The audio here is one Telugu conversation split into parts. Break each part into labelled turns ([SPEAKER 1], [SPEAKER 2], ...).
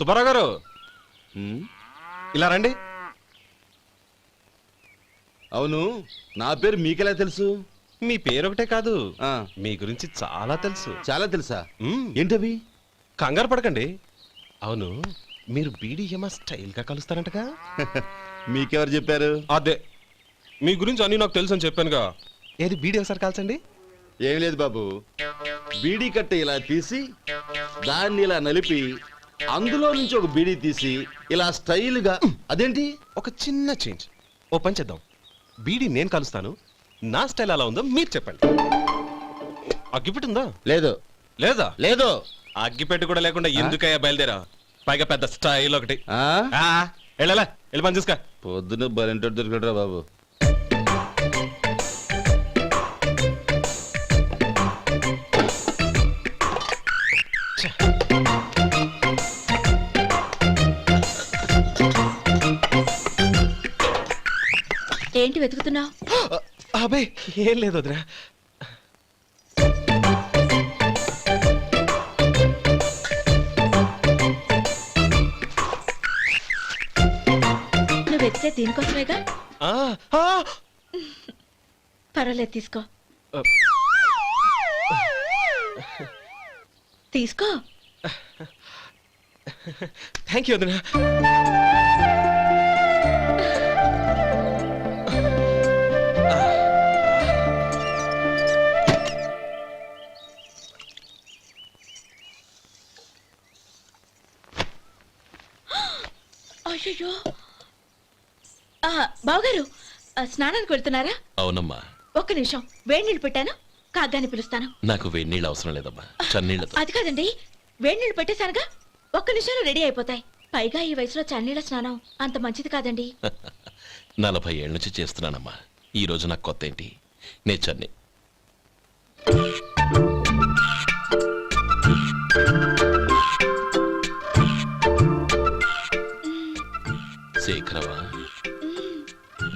[SPEAKER 1] సుబ్బారావు గారు ఇలా రండి.
[SPEAKER 2] అవును, నా పేరు మీకెలా తెలుసు?
[SPEAKER 1] మీ పేరు ఒకటే కాదు, మీ గురించి చాలా తెలుసు.
[SPEAKER 2] చాలా తెలుసా? ఏంటవి?
[SPEAKER 1] కంగారు పడకండి. అవును, మీరు బీడీఎం స్టైల్ గా కలుస్తారంటగా?
[SPEAKER 2] మీకెవరు చెప్పారు?
[SPEAKER 1] అదే, మీ గురించి అన్ని నాకు తెలుసు అని చెప్పానుగా. ఏది బీడీ ఒకసారి కాల్చండి.
[SPEAKER 2] ఏం లేదు బాబు, బీడీ కట్ట ఇలా తీసి దాన్ని ఇలా నలిపి అందులో నుంచి ఒక బీడీ తీసి ఇలా స్టైల్ గా. అదేంటి?
[SPEAKER 1] ఒక చిన్న చేంజ్. ఓ పని చేద్దాం, బీడీ నేను కలుస్తాను, నా స్టైల్ అలా ఉందో మీరు చెప్పండి. అగ్గిపెట్టి ఉందా?
[SPEAKER 2] లేదు.
[SPEAKER 1] లేదా?
[SPEAKER 2] లేదు.
[SPEAKER 1] అగ్గిపెట్టి కూడా లేకుండా ఎందుకయ్యా బయలుదేరా? పైగా పెద్ద స్టైల్ ఒకటి. వెళ్ళాలా, వెళ్ళి పని చూసుకో.
[SPEAKER 2] పొద్దున బలింటోడు దొరికడరా బాబు.
[SPEAKER 3] ఏంటి వెతుకుతున్నావు?
[SPEAKER 1] అబే ఏం లేదు వదినా.
[SPEAKER 3] నువ్వు వెతికే దీనికోసమేగా. పర్వాలేదు, తీసుకో తీసుకో.
[SPEAKER 1] థ్యాంక్ యూ వదినా.
[SPEAKER 3] అయ్యో, బావగారు స్నానానికి వెళ్తున్నారా?
[SPEAKER 4] అవునమ్మా.
[SPEAKER 3] ఒక్క నిమిషం, వేడి నీళ్ళు పెట్టాను, కాగ్గాని పిలుస్తాను.
[SPEAKER 4] నాకు వేడి నీళ్ళు అవసరం లేదమ్మా, చన్నీళ్ళతో.
[SPEAKER 3] అది కాదండి, వేడి నీళ్ళు పెట్టేశానుగా, ఒక్క నిమిషంలో రెడీ అయిపోతాయి. పైగా ఈ వయసులో చన్నీళ్ళ స్నానం అంత మంచిది కాదండి.
[SPEAKER 4] 40 ఏళ్ళ నుంచి చేస్తున్నానమ్మా, ఈ రోజు నాకు కొత్త ఏంటి? నే చన్ని. శేఖరవా,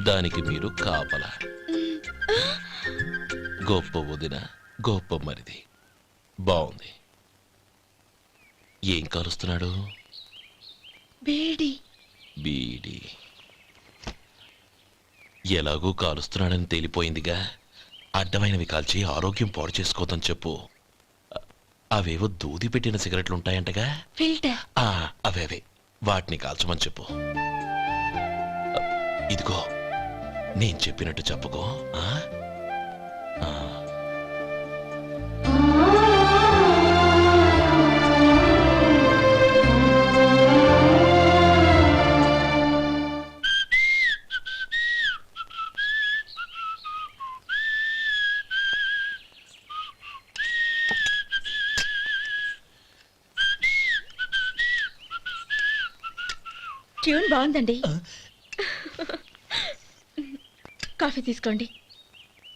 [SPEAKER 4] దానికి మీరు కాపలా. గొప్ప వదిన, గొప్ప మరిది. బాగుంది. ఏం కాలుస్తున్నాడు?
[SPEAKER 3] బీడి.
[SPEAKER 4] బీడి ఎలాగూ కాలుస్తున్నాడని తేలిపోయిందిగా. అడ్డమైనవి కాల్చి ఆరోగ్యం పాడు చేసుకోదని చెప్పు. అవేవో దూది పెట్టిన సిగరెట్లు ఉంటాయంటగా,
[SPEAKER 3] ఫిల్టర్.
[SPEAKER 4] అవే వాటిని కాల్చమని చెప్పు. ఇదిగో, నేను చెప్పినట్టు చెప్పుకో.
[SPEAKER 3] ట్యూన్ బాగుందండి. కాఫీ తీసుకోండి.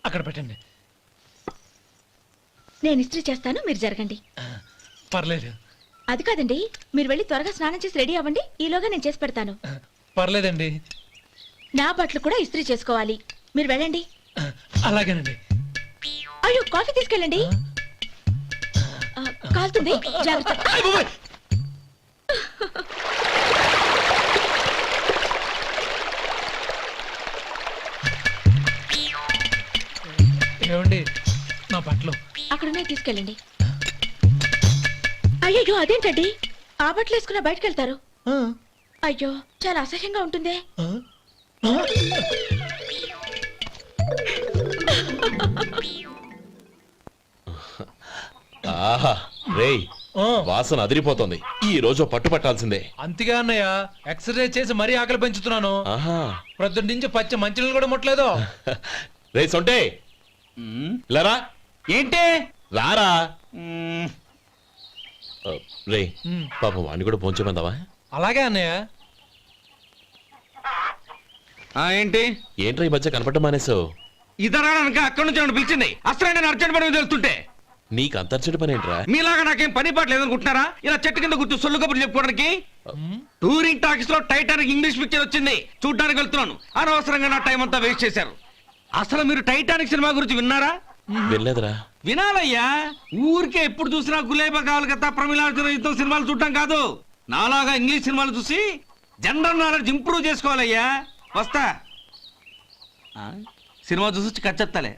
[SPEAKER 5] అక్కడ పెట్టండి.
[SPEAKER 3] నేను ఇస్త్రీ చేస్తాను, మీరు జరగండి.
[SPEAKER 5] పర్లేదు.
[SPEAKER 3] అది కాదండి, మీరు వెళ్ళి త్వరగా స్నానం చేసి రెడీ అవ్వండి, ఈలోగా నేను చేసి పెడతాను.
[SPEAKER 5] పర్లేదండి.
[SPEAKER 3] నా బట్టలు కూడా ఇస్త్రీ చేసుకోవాలి, మీరు వెళ్ళండి.
[SPEAKER 5] అలాగేనండి.
[SPEAKER 3] అయ్యో, కాఫీ తీసుకెళ్ళండి. కాలుతుంది, జాగ్రత్త.
[SPEAKER 5] ఏమండి, నా బట్టలు
[SPEAKER 3] అక్కడున్నాయి, తీసుకెళ్ళండి. అయ్యో, అదేంటండి, ఆ బట్టలు వేసుకున్న బయటకు వెళ్తారు? అయ్యో, చాలా అసహ్యంగా ఉంటుందే.
[SPEAKER 4] ఆహా రేయ్, వాసన అదిరిపోతుంది. ఈ రోజు పట్టు పట్టాల్సిందే.
[SPEAKER 5] అంతగా అన్నయ్య, ఎక్సర్సైజ్ చేసి మరీ ఆకలి పెంచుతున్నాను. ప్రొద్దున నుంచి పచ్చ మంచినీళ్ళు కూడా ముట్టలేదు.
[SPEAKER 4] రే సొంటే, లరా.
[SPEAKER 6] ఏంటి?
[SPEAKER 4] రారా. రే, పాపం వాడిని కూడా పోంచమందావా?
[SPEAKER 5] అలాగే అన్నయ్య.
[SPEAKER 6] ఏంటి?
[SPEAKER 4] ఏంట్రా ఈ మధ్య కనపడటం మానేసావు?
[SPEAKER 6] ఇద్దరు అక్కడి నుంచి నన్ను పిలిచింది. అసలు నేను అర్జెంట్ పని తెలుస్తుంటే
[SPEAKER 4] నీకు అంతర్చడి పని ఏంట్రా?
[SPEAKER 6] మీలాగా నాకేం పని పాట లేదనుకుంటున్నారా? ఇలా చెట్టు కింద కూర్చో సొల్లు కబుర్లు చెప్పుకోవడానికి. టూరింగ్ టాకీస్ లో టైటానిక్ ఇంగ్లీష్ పిక్చర్ వచ్చింది, చూడ్డానికి వెళ్తున్నాను. అనవసరంగా నా టైం అంతా వేస్ట్ చేశారు. అసలు మీరు టైటానిక్ సినిమా గురించి విన్నారా?
[SPEAKER 4] వినలేదురా.
[SPEAKER 6] వినాలయ్యా, ఊరికే ఎప్పుడు చూసినా గులేబా కావాలి కదా ప్రమిళార్జున యుద్ధం సినిమాలు చూడటం కాదు. నాలాగా ఇంగ్లీష్ సినిమాలు చూసి జనరల్ నాలెడ్జ్ ఇంప్రూవ్ చేసుకోవాలయ్యా. వస్తా. సినిమా చూసి కచ్చెత్తాలే.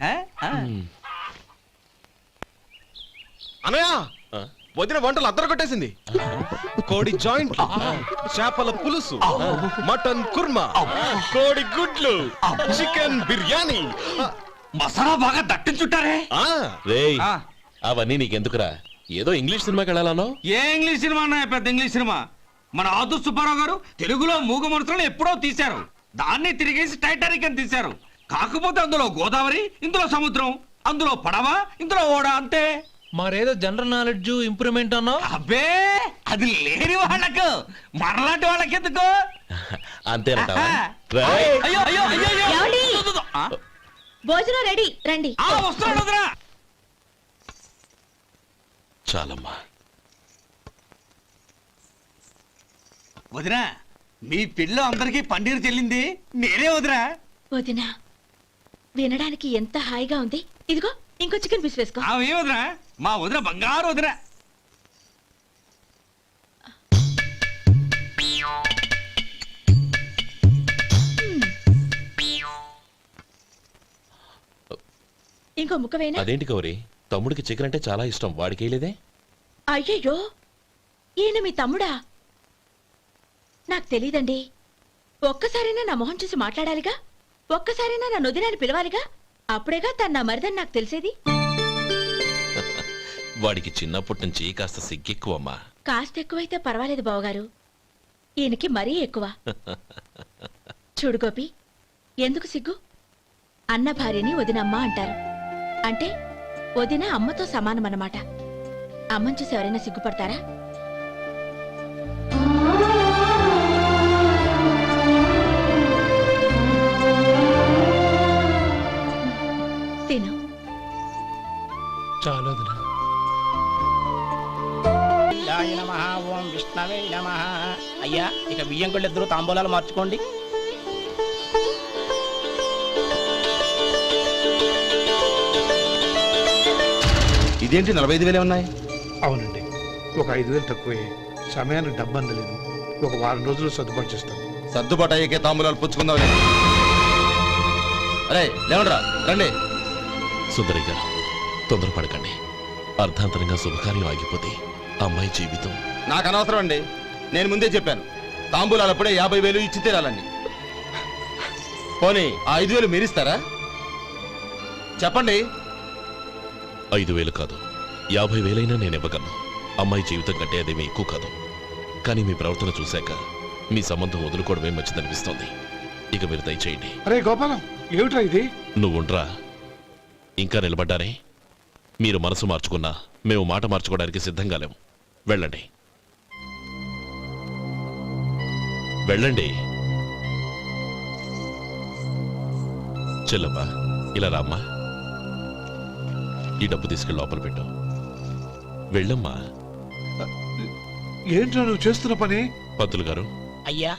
[SPEAKER 1] అనయ్య
[SPEAKER 4] ఆ?
[SPEAKER 1] వదిన వంటలు అద్దరు కొట్టేసింది. కోడి జాయింట్, చేపల పులుసు, మటన్ కుర్మా, కోడి గుడ్లు, చికెన్ బిర్యానీ.
[SPEAKER 6] మసాలా బాగా దట్టించుంటారే.
[SPEAKER 1] ఆ,
[SPEAKER 4] రేయ్
[SPEAKER 6] ఆ.
[SPEAKER 4] అవన్నీ నీకెందుకురా? ఏదో ఇంగ్లీష్ సినిమాకి వెళ్ళాలనో.
[SPEAKER 6] ఏ ఇంగ్లీష్ సినిమా అన్నా పెద్ద ఇంగ్లీష్ సినిమా. మన ఆదు సుబ్బారావు గారు తెలుగులో మూగ మనుషులను ఎప్పుడో తీశారు. దాన్ని తిరిగేసి టైటానిక్ అని తీశారు. కాకపోతే అందులో గోదావరి, ఇందులో సముద్రం, అందులో పడవ, ఇందులో ఓడ, అంతే.
[SPEAKER 5] మరేదో జనరల్ నాలెడ్జ్ ఇంప్రూవ్మెంట్ అన్నావు.
[SPEAKER 6] అబ్బే అది లేని వాళ్ళకు, మనలాంటి వాళ్ళకి ఎందుకు?
[SPEAKER 4] అంతేనంటావా?
[SPEAKER 6] ఆహా.
[SPEAKER 4] రేయ్.
[SPEAKER 6] అయ్యో అయ్యో అయ్యో అయ్యో.
[SPEAKER 3] ఏమండి?
[SPEAKER 6] ఆ?
[SPEAKER 3] భోజనం రెడీ, రండి.
[SPEAKER 6] ఆ, వస్తున్నాడు వదరా.
[SPEAKER 4] చాలమ్మా.
[SPEAKER 6] వదినా, మీ పిల్ల అందరికీ పన్నీరు చెల్లింది నేనే వదినా.
[SPEAKER 3] వదినా, వినడానికి ఎంత హాయిగా ఉంది. ఇదిగో ఇంకో చికెన్ పీస్ వేసుకో.
[SPEAKER 6] ఏ వదినా, మా వదిన బంగారు వదినా.
[SPEAKER 3] ఇంకో ముక్క వేయనా?
[SPEAKER 4] అదేంటి గౌరీ, తమ్ముడికి చికెన్ అంటే చాలా ఇష్టం, వాడికి వేయలేదే?
[SPEAKER 3] అయ్యయ్యో, ఈయన మీ తమ్ముడా? నాకు తెలీదండి. ఒక్కసారైనా నా మొహం చూసి మాట్లాడాలిగా, ఒక్కసారైనా నా నొదినాన్ని పిలవాలిగా. అప్పుడేగా తన నా మరిదని నాకు తెలిసేది.
[SPEAKER 4] వాడికి చిన్నప్పటి నుంచి కాస్త సిగ్గెక్కువమ్మా.
[SPEAKER 3] కాస్త ఎక్కువైతే పర్వాలేదు బావగారు, ఈయనకి మరీ ఎక్కువ. చూడు గోపి, ఎందుకు సిగ్గు? అన్న భార్యని వదినమ్మ అంటారు. అంటే వదిన అమ్మతో సమానమన్నమాట. అమ్మని చూసి ఎవరైనా సిగ్గుపడతారా? తిను.
[SPEAKER 5] చాలు వదినా.
[SPEAKER 7] శివాయ నమః, ఓం విష్ణవే నమః. అయ్యా, ఇక బియ్యం కొళ్ళు ఇద్దరు తాంబూలాలు మార్చుకోండి.
[SPEAKER 2] ఇదేంటి 45,000 ఉన్నాయి?
[SPEAKER 8] అవునండి, ఒక 5,000 తక్కువే. సమయానికి డబ్బు అందలేదు. ఒక వారం రోజులు సర్దుబాటు చేస్తాం.
[SPEAKER 2] సర్దుబాటు అయ్యకే తాంబూలాలు పుచ్చుకుందాం. అరే లేవండ్రా, రండి.
[SPEAKER 4] సుందరి గారు, తొందరపడకండి. అర్ధాంతరంగా శుభకార్యం ఆగిపోతే అమ్మాయి జీవితం.
[SPEAKER 2] నాకు అనవసరం అండి, నేను ముందే చెప్పాను. తాంబూలాలు అప్పుడే 50,000 ఇచ్చి తీరాలండి. పోనీ ఆ 5,000 మీరిస్తారా? చెప్పండి.
[SPEAKER 4] 5,000 కాదు, 50,000 నేను ఇవ్వగలను. అమ్మాయి జీవితం కంటే అదేమీ ఎక్కువ కాదు. కానీ మీ ప్రవర్తన చూశాక మీ సంబంధం వదులుకోవడమే మంచిదనిపిస్తోంది. ఇక మీరు దయచేయండి.
[SPEAKER 8] అరే గోపాలం, ఏమిట్రా ఇది?
[SPEAKER 4] నువ్వుండ్రా. ఇంకా నిలబడ్డారే? మీరు మనసు మార్చుకున్నా మేము మాట మార్చుకోవడానికి సిద్ధంగా లేము. వెళ్ళండి, వెళ్ళండి. చెల్లమ్మా, ఇలా రామ్మా. ఈ డబ్బు తీసుకెళ్ళి లోపల పెట్టు. వెళ్ళమ్మా.
[SPEAKER 8] ఏంట్రా నువ్వు చేస్తున్న పని?
[SPEAKER 4] పంతులు గారు,
[SPEAKER 7] అయ్యా,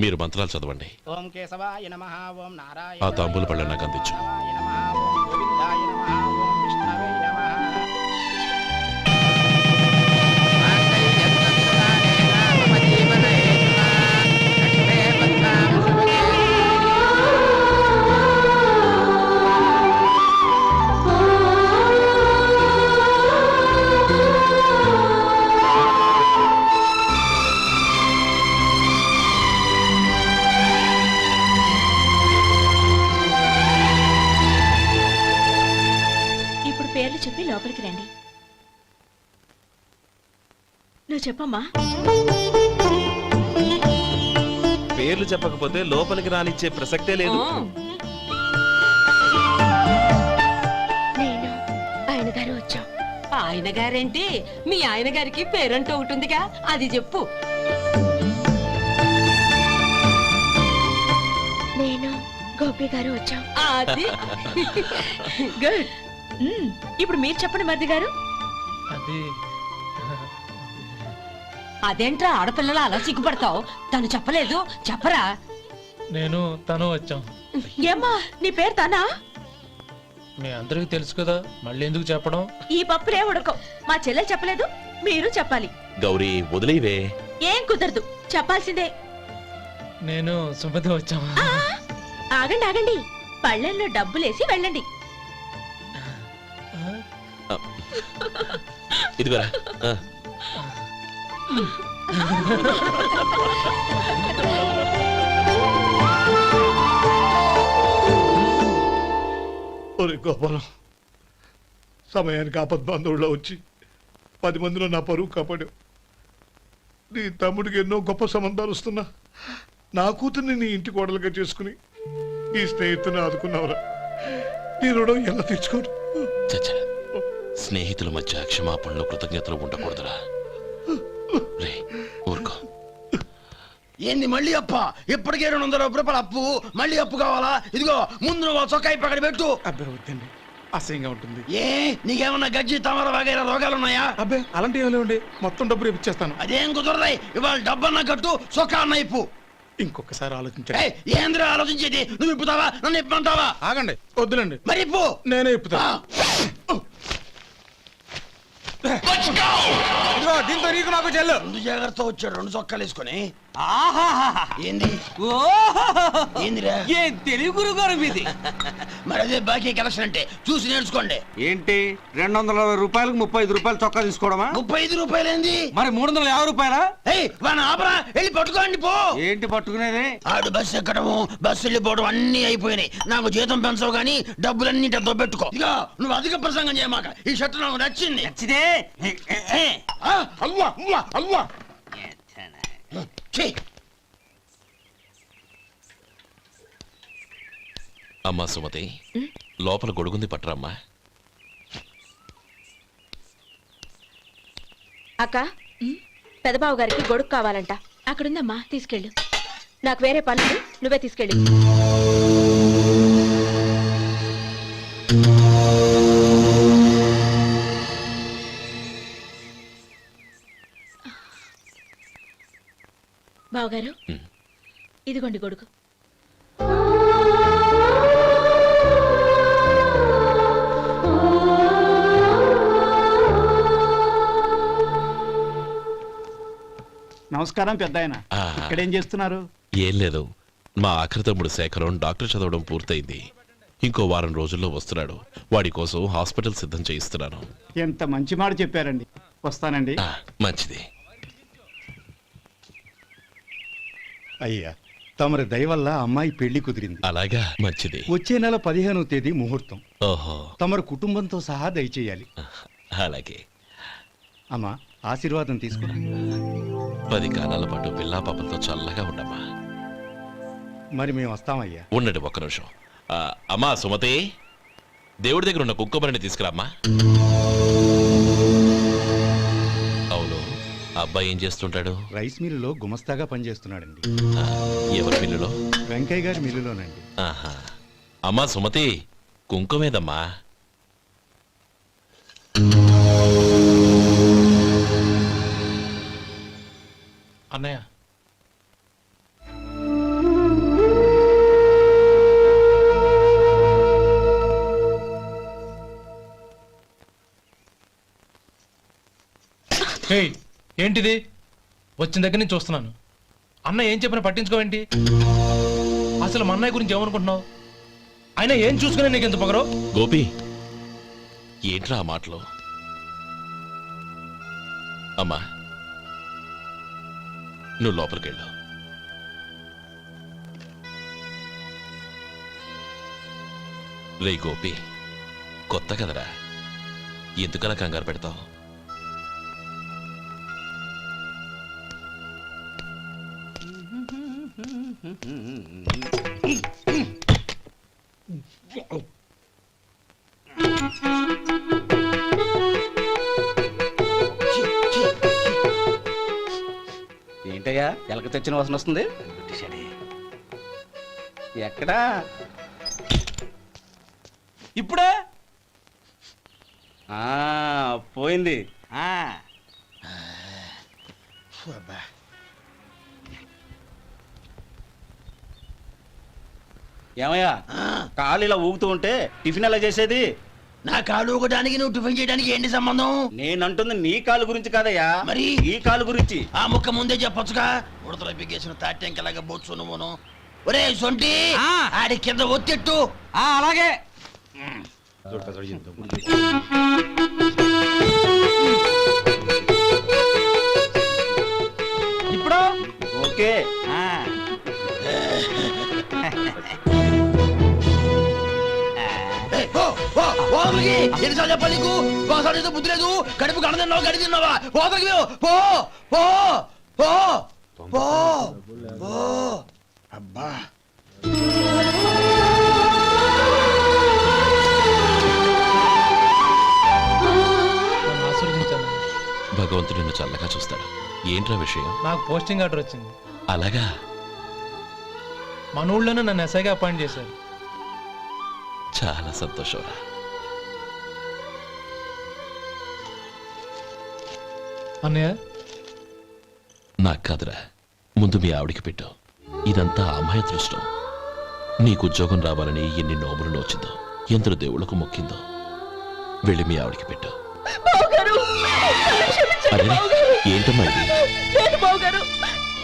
[SPEAKER 4] మీరు మంత్రాలు చదవండి.
[SPEAKER 7] ఓం కేశవాయ నమః, ఓం నారాయణ.
[SPEAKER 4] ఆ తాంబూల పళ్ళ నాకు అందించు.
[SPEAKER 7] ఓం గోవిందాయ నమః, ఓం విష్ణవే నమః.
[SPEAKER 3] ఇప్పుడు పేర్లు చెప్పి లోపలికి రండి. నువ్వు చెప్పమ్మా.
[SPEAKER 1] పేర్లు చెప్పకపోతే లోపలికి రానిచ్చే ప్రసక్తే లేదు.
[SPEAKER 3] నేను ఆయన గారు వచ్చాం.
[SPEAKER 9] ఆయన గారేంటి? మీ ఆయన గారికి పేరంటూ ఒకటి ఉందిగా, అది చెప్పు.
[SPEAKER 3] నేను గోపి గారు వచ్చాం.
[SPEAKER 9] అది
[SPEAKER 3] గుడ్. ఇప్పుడు మీరు చెప్పండి మరిది గారు.
[SPEAKER 5] అది
[SPEAKER 9] అదేంట్రా ఆడపిల్లలు అలా సిగ్గుపడతావు? తను చెప్పలేదు, చెప్పరా.
[SPEAKER 5] నేను తను వచ్చాం.
[SPEAKER 3] ఏమ్మా, నీ పేరు తానా?
[SPEAKER 5] మీ అందరికి తెలుసు కదా, మళ్ళీ ఎందుకు చెప్పడం?
[SPEAKER 3] ఈ పప్పులే ఉడకం. మా చెల్లెలు చెప్పలేదు, మీరు చెప్పాలి.
[SPEAKER 4] గౌరీ, వదిలేవే.
[SPEAKER 3] ఏం కుదరదు, చెప్పాల్సిందే.
[SPEAKER 5] నేను సుమతి వచ్చామా?
[SPEAKER 3] ఆ, ఆగండి ఆగండి, పళ్ళెంలో డబ్బులేసి వెళ్ళండి.
[SPEAKER 4] ఇదిగోరా. ఆ.
[SPEAKER 8] ఒరే గోపాలం, సమయానికి ఆపద్బాంధవుల్లో వచ్చి 10 మందిలో నా పరువు కాపాడావు. నీ తమ్ముడికి ఎన్నో గొప్ప సంబంధాలు వస్తున్నా నా కూతుర్ని నీ ఇంటి కోడలుగా చేసుకుని నీ స్నేహితుని ఆదుకున్నావురా. నీ రుణం ఎలా తీర్చుకోరు?
[SPEAKER 4] చచ్చా, స్నేహితుల మధ్య క్షమాపణలు కృతజ్ఞతలు ఉండకూడదురా. రే ఊరుకో.
[SPEAKER 6] ఏంది మళ్ళీ అప్ప? ఇప్పటికే 200 రూపాయల అప్పు, మళ్ళీ అప్పు కావాలా? ఇదిగో ముందు నువ్వు చొక్కా పక్కన పెట్టు.
[SPEAKER 10] అబ్బే వద్దండి, అసహ్యంగా ఉంటుంది.
[SPEAKER 6] ఏ నీకేమన్నా గజ్జి తమర వగైరా రోగాలున్నాయా?
[SPEAKER 10] అబ్బే అలాంటి ఏమీ లేవండి, మొత్తం డబ్బు రేపు ఇచ్చేస్తాను.
[SPEAKER 6] అదేం కుదరదాయి. ఇవాళ డబ్బన్నా కట్టు, చొక్కా అన్న ఇప్పు.
[SPEAKER 10] ఇంకొకసారి ఆలోచించండి.
[SPEAKER 6] ఏయ్, ఏందిరా ఆలోచించేది? నువ్వు ఇప్పుతావా, నన్ను ఇప్పమంటావా?
[SPEAKER 10] ఆగండి, వద్దులండి,
[SPEAKER 6] మరి ఇప్పు.
[SPEAKER 10] నేనే ఇప్పుతా. ఇదిగో దీంతో నీకు నాకు చెల్లు.
[SPEAKER 6] ముందు జాగ్రత్త వచ్చాడు 2 చొక్కాలు వేసుకొని. ఏంది ఏందిరా?
[SPEAKER 11] ఏం తెలుగు గురుగారు మీది?
[SPEAKER 6] మరి అదే బాకీ కలెక్షన్ అంటే చూసి నేర్చుకోండి.
[SPEAKER 11] ఏంటి 220 రూపాయలకు 35 రూపాయలు చొక్కా తీసుకోవడమా?
[SPEAKER 6] 35 రూపాయలు ఏంది?
[SPEAKER 11] మరి 350 రూపాయలా?
[SPEAKER 6] ఏయ్ వాడిని ఆపరా, వెళ్ళి పట్టుకోండి పో.
[SPEAKER 11] ఏంటి పట్టుకునేది?
[SPEAKER 6] ఆడు బస్సు ఎక్కడము, బస్సు వెళ్ళిపోవడం అన్ని అయిపోయినాయి. నాకు జీతం పెంచవు గానీ డబ్బులన్నీ డబ్బు పెట్టుకో. ఇక నువ్వు అధిక ప్రసంగం చేయమాక. ఈ షర్ట్ నాకు నచ్చింది.
[SPEAKER 11] నచ్చితే
[SPEAKER 6] అల్వా అల్వా అల్వా. ఛీ.
[SPEAKER 4] అమ్మా సుమతి, లోపల గొడుగుంది పట్టరమ్మా.
[SPEAKER 3] అక్క, పెదబాబు గారికి గొడుగు కావాలంట. అక్కడుందమ్మా, తీసుకెళ్ళు. నాకు వేరే పనులు, నువ్వే తీసుకెళ్ళి. బావగారు, ఇదిగోండి గొడుగు.
[SPEAKER 10] నమస్కారం పెద్ద ఆయన.
[SPEAKER 4] ఆ.
[SPEAKER 10] ఇక్కడేం చేస్తున్నారు?
[SPEAKER 4] ఏం లేదు, మా ఆఖరి తమ్ముడు శేఖరం డాక్టర్ చదవడం పూర్తయింది. ఇంకో వారం రోజుల్లో వస్తున్నాడు. వాడి కోసం హాస్పిటల్ సిద్ధం చేయిస్తున్నాను.
[SPEAKER 10] ఎంత మంచి మాట చెప్పారండి. వస్తానండి.
[SPEAKER 4] ఆ, మంచిది.
[SPEAKER 12] అయ్యా, తమరి దయ వల్ల అమ్మాయి పెళ్లి కుదిరింది.
[SPEAKER 4] అలాగా, మంచిది.
[SPEAKER 12] వచ్చే నెల 15వ తేదీ ముహూర్తం.
[SPEAKER 4] ఓహో,
[SPEAKER 12] తమరు కుటుంబంతో సహా దయచేయాలి.
[SPEAKER 4] అలాగే.
[SPEAKER 12] అమ్మా, ఆశీర్వాదం తీసుకురా.
[SPEAKER 4] 10 కాలాల పాటు పిల్లా పాపలతో చల్లగా ఉండమ్మా.
[SPEAKER 12] మరి మేము వస్తామయ్యా.
[SPEAKER 4] ఉండండి ఒక్క నిమిషం. అమ్మా సుమతి, దేవుడి దగ్గర ఉన్న కుక్కమరిని తీసుకురామ్మా. అవును, అబ్బాయి ఏం చేస్తుంటాడు?
[SPEAKER 12] రైస్ మిల్లులో గుమస్తాగా పనిచేస్తున్నాడండి.
[SPEAKER 4] ఆ, ఎవరి మిల్లులో?
[SPEAKER 12] వెంకయ్య గారి మిల్లులోనండి.
[SPEAKER 4] ఆహా. అమ్మా సుమతి, కుంకుమేదమ్మా.
[SPEAKER 5] అన్నయ్య, ఏయ్, ఏంటిది? వచ్చిన దగ్గర నుంచి చూస్తున్నాను. అన్న ఏం చెప్పినా పట్టించుకోవేంటి? అసలు మా అన్నయ్య గురించి ఏమనుకుంటున్నావు? అయినా ఏం చూసుకునే నీకు ఎంత పొగరు?
[SPEAKER 4] గోపి, ఏంట్రా ఆ మాటలు? అమ్మా, నువ్వు లోపలికెళ్ళు. రే గోపి, కొత్త కదరా, ఎందుకలా కంగారు పెడతావు?
[SPEAKER 11] ఏంటయ్యా ఎలక తెచ్చిన వాసన వస్తుంది? ఎక్కడా? ఇప్పుడే పోయింది. ఏమయ్యా, కాళ్ళు ఇలా ఊగుతూ ఉంటే టిఫిన్ ఎలా చేసేది?
[SPEAKER 7] నా కాలు ఒకడానికి నువ్వు టిఫిన్ చేయడానికి ఏంటి సంబంధం?
[SPEAKER 11] నేనంటుంది నీ కాలు గురించి కాదయ్యా,
[SPEAKER 7] మరి
[SPEAKER 11] ఈ కాలు గురించి.
[SPEAKER 7] ఆ ముక్క ముందే చెప్పొచ్చుగా. ఉడతలో బిగ్గేసిన తాటెంకలాగా బొచ్చు నువ్వును. ఒరే సొంటి, ఆడి కింద ఒత్తిట్టు.
[SPEAKER 11] అలాగే.
[SPEAKER 7] ఇప్పుడు
[SPEAKER 11] ఓకే.
[SPEAKER 7] ఎన్నిసార్లు చెప్పాలి నీకు? ఒకసారి బుద్ధి లేదు. కడుపు గడ తిన్నావు, గడి తిన్నావా? పోతకి పో పో పో పో పో.
[SPEAKER 8] అబ్బా
[SPEAKER 5] నన్ను ఆశీర్వదించాను.
[SPEAKER 4] భగవంతుడు నిన్ను చల్లగా చూస్తాడు. ఏంట్రా విషయం?
[SPEAKER 5] నాకు పోస్టింగ్ ఆర్డర్ వచ్చింది.
[SPEAKER 4] అలాగా?
[SPEAKER 5] మన ఊళ్ళోనే నన్ను ఎస్ఐగా అపాయింట్ చేశారు.
[SPEAKER 4] చాలా సంతోషంరా.
[SPEAKER 5] అన్నయ్య,
[SPEAKER 4] నాకు కాదురా, ముందు మీ ఆవిడికి పెట్టు. ఇదంతా అమ్మాయి దృష్టం. నీకు ఉద్యోగం రావాలని ఎన్ని నోములు నోచిందో, ఎందరు దేవుళ్లకు మొక్కిందో. వెళ్ళి మీ ఆవిడికి పెట్టు. అరే, ఏంటమ్మా ఇది?
[SPEAKER 9] లేదు బావగారు,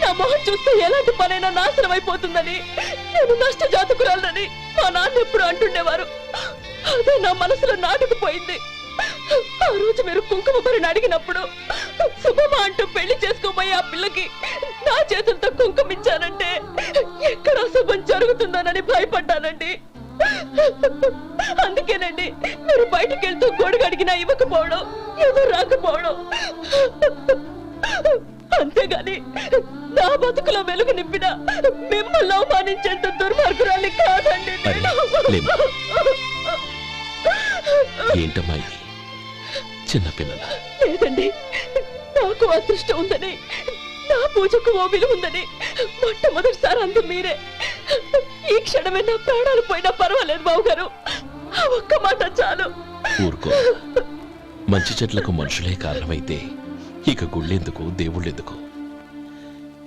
[SPEAKER 9] నా మొహం చూస్తే ఎలాంటి పనైనా నాశనం అయిపోతుందని, నేను నష్ట జాతకురాలని మా నాన్న ఎప్పుడు అంటుండేవారు. అదే నా మనసులో నాటుకుపోయింది. ఆ రోజు మీరు కుంకుమ భరిని అడిగినప్పుడు శుభమా అంటూ పెళ్లి చేసుకోబోయే ఆ పిల్లకి నా చేతులతో కుంకుమ ఇచ్చానంటే ఎక్కడ శుభం జరుగుతుందోనని భయపడ్డానండి. అందుకేనండి మీరు బయటికి వెళ్తూ గొడుగు అడిగినా ఇవ్వకపోవడం, ఎవరు రాకపోవడం. అంతేగాని నా బతుకులో వెలుగు నింపిన మిమ్మల్ని అవమానించేంత దుర్మార్గురాలి కాదండి నేను.
[SPEAKER 4] లేమ్మా. ఏంటమ్మా ఇది? చిన్నపిల్లల.
[SPEAKER 9] లేదండి, నాకు అదృష్టం ఉందని, నా పూజకు ఓ విలువ ఉందని మొట్టమొదటిసారి అందు మీరే. ఈ క్షణమే నా ప్రాణాలు పోయినా పర్వాలేదు బావగారు, ఆ ఒక్క మాట చాలు.
[SPEAKER 4] ఊరుకో. మంచి చెట్లకు మనుషులే కారణమైతే ఇక గుళ్ళెందుకు, దేవుళ్ళెందుకు?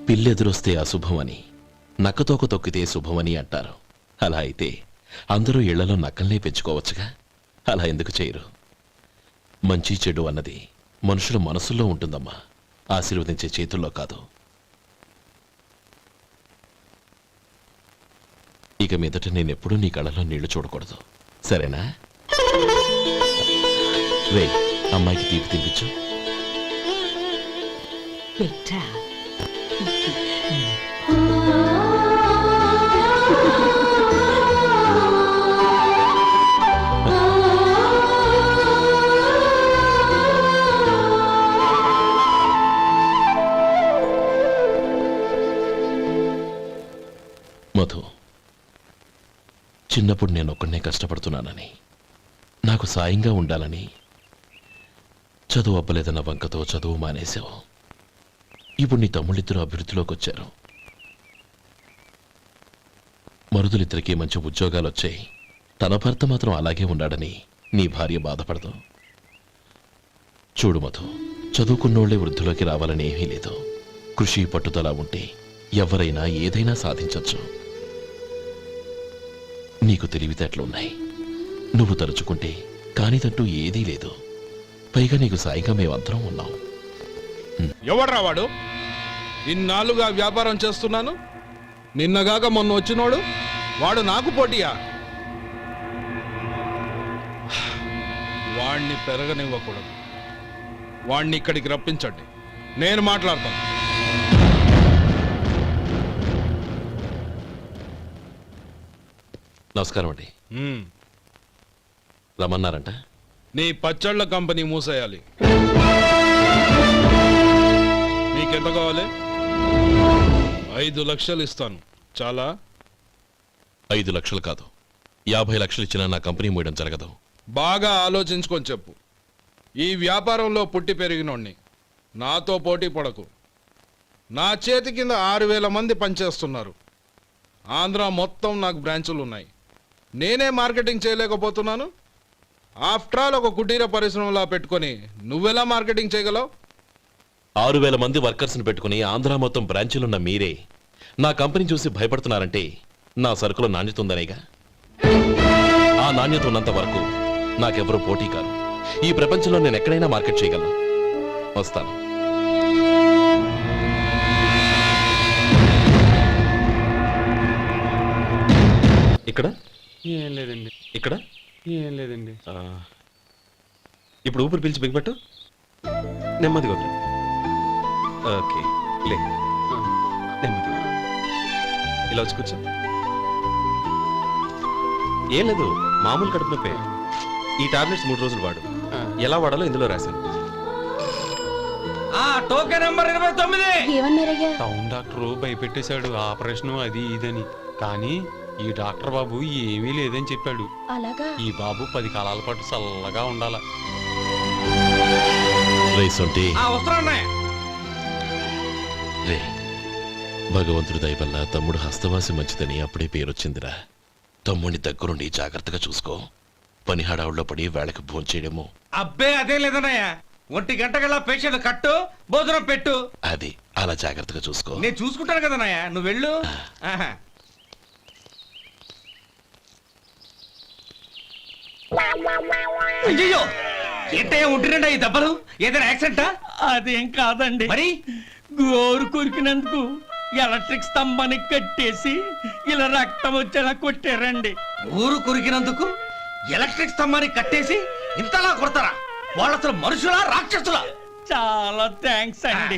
[SPEAKER 4] పిల్లెదురొస్తే అశుభమని, నక్కతోక తొక్కితే శుభమని అంటారు. అలా అయితే అందరూ ఇళ్లలో నక్కల్నే పెంచుకోవచ్చుగా. అలా ఎందుకు చేయరు? మంచి చెడు అన్నది మనుషుల మనసుల్లో ఉంటుందమ్మా, ఆశీర్వదించే చేతుల్లో కాదు. ఇక మీదట నేనెప్పుడూ నీ కళ్ళలో నీళ్లు చూడకూడదు, సరేనా? రే, అమ్మాయికి తీపి తినిపించు. మధు, చిన్నప్పుడు నేను ఒక్కడనే కష్టపడుతున్నానని, నాకు సాయంగా ఉండాలని చదువు అవ్వలేదన్న వంకతో చదువు మానేశావు. ఇప్పుడు నీ తమ్ముళ్ళిద్దరూ అభివృద్ధిలోకి వచ్చారు. మరుదులిద్దరికీ మంచి ఉద్యోగాలు వచ్చాయి. తన భర్త మాత్రం అలాగే ఉన్నాడని నీ భార్య బాధపడదు. చూడు మధు, చదువుకున్నోళ్లే వృద్ధిలోకి రావాలని ఏమీ లేదు. కృషి పట్టుదల ఉంటే ఎవరైనా ఏదైనా సాధించొచ్చు. నీకు తెలివితేటలున్నాయి. నువ్వు తలుచుకుంటే కానిదంటూ ఏదీ లేదు. పైగా నీకు సాయిగా మేమందరం ఉన్నాం.
[SPEAKER 13] ఎవడ్రా వాడు? ఇన్నాళ్ళుగా వ్యాపారం చేస్తున్నాను, నిన్నగాక మొన్న వచ్చినోడు వాడు నాకు పోటీయా? వాణ్ణి పెరగనివ్వకూడదు. వాణ్ణి ఇక్కడికి రప్పించండి, నేను మాట్లాడతాను.
[SPEAKER 4] నమస్కారం అండి. రమ్మన్నారంట?
[SPEAKER 13] నీ పచ్చళ్ళ కంపెనీ మూసేయాలి. నీకెంత కావాలి? 5 లక్షలు ఇస్తాను. చాలా?
[SPEAKER 4] 5 లక్షలు కాదు, 50 లక్షలు ఇచ్చినా నా కంపెనీ మూయడం జరగదు.
[SPEAKER 13] బాగా ఆలోచించుకొని చెప్పు. ఈ వ్యాపారంలో పుట్టి పెరిగినోడ్ని, నాతో పోటీ పడకు. నా చేతి కింద 6,000 మంది పనిచేస్తున్నారు. ఆంధ్ర మొత్తం నాకు బ్రాంచులు ఉన్నాయి. నేనే మార్కెటింగ్ చేయలేకపోతున్నాను. ఆఫ్టర్ ఆల్ ఒక కుటీర పరిశ్రమలా పెట్టుకొని నువ్వెలా మార్కెటింగ్ చేయగలవు?
[SPEAKER 4] 6,000 మంది వర్కర్స్ని పెట్టుకుని ఆంధ్ర మొత్తం బ్రాంచీలున్న మీరే నా కంపెనీ చూసి భయపడుతున్నారంటే నా సరుకులో నాణ్యత ఉందనేగా. ఆ నాణ్యత ఉన్నంత వరకు నాకెవరూ పోటీ కాదు. ఈ ప్రపంచంలో నేను ఎక్కడైనా మార్కెట్ చేయగలను. వస్తాను. ఇక్కడ
[SPEAKER 10] ఏం లేదండి,
[SPEAKER 4] ఇక్కడ
[SPEAKER 10] ఏం లేదండి.
[SPEAKER 1] ఇప్పుడు ఊపిరి పీల్చి బిగబట్టు. నెమ్మదిగా వదిలి. ఓకే, లే. నెమ్మదిగా ఇలా వచ్చి కూర్చో. ఏం లేదు, మామూలు కడుపు నొప్పే. ఈ టాబ్లెట్స్ 3 రోజులు వాడు. ఎలా వాడాలో ఇందులో రాశాను.
[SPEAKER 6] Token number 29.
[SPEAKER 3] ఏమన్నారయ్యా?
[SPEAKER 10] టౌన్ డాక్టర్ భయపెట్టేశాడు, ఆపరేషన్ అది ఇదని. కానీ ఈ డాక్టర్ బాబు ఏమీ లేదని చెప్పాడు.
[SPEAKER 3] అలాగా?
[SPEAKER 10] ఈ బాబు 10 కాలాల పాటు చల్లగా ఉండాల.
[SPEAKER 4] రేసొంటి
[SPEAKER 6] వస్తున్నాయి.
[SPEAKER 4] రే, భగవంతుడి దయ వల్ల తమ్ముడు హస్తవాసి మంచిదని అప్పుడే పేరొచ్చిందిరా. తమ్ముడిని దగ్గరుండి జాగ్రత్తగా చూసుకో. పని హడావుల్లో పడి వేళకు భోంచేయడము.
[SPEAKER 6] అబ్బే అదే లేదన్నయ్య. 1 గంటకల్లా పేషెంట్ కట్టు, భోజనం పెట్టు.
[SPEAKER 4] అది అలా జాగ్రత్తగా చూసుకో.
[SPEAKER 6] నేను చూసుకుంటాను కదన్నయ్య, నువ్వు వెళ్ళు. అయ్యో, ఏంటయ్యా ఉంటున్నాడా ఈ దెబ్బలు? ఏదైనా యాక్సిడెంటా?
[SPEAKER 11] అదేం కాదండి,
[SPEAKER 6] మరి
[SPEAKER 11] గోరు కొరికినందుకు ఎలక్ట్రిక్ స్తంభానికి కట్టేసి ఇలా రక్తం వచ్చేలా కొట్టారండి.
[SPEAKER 6] ఊరు కొరికినందుకు ఎలక్ట్రిక్ స్తంభాన్ని కట్టేసి ఇంతలా కొడతారా? వాళ్ళు అసలు మనుషులా, రాక్షసులా?
[SPEAKER 11] చాలా థ్యాంక్స్ అండి,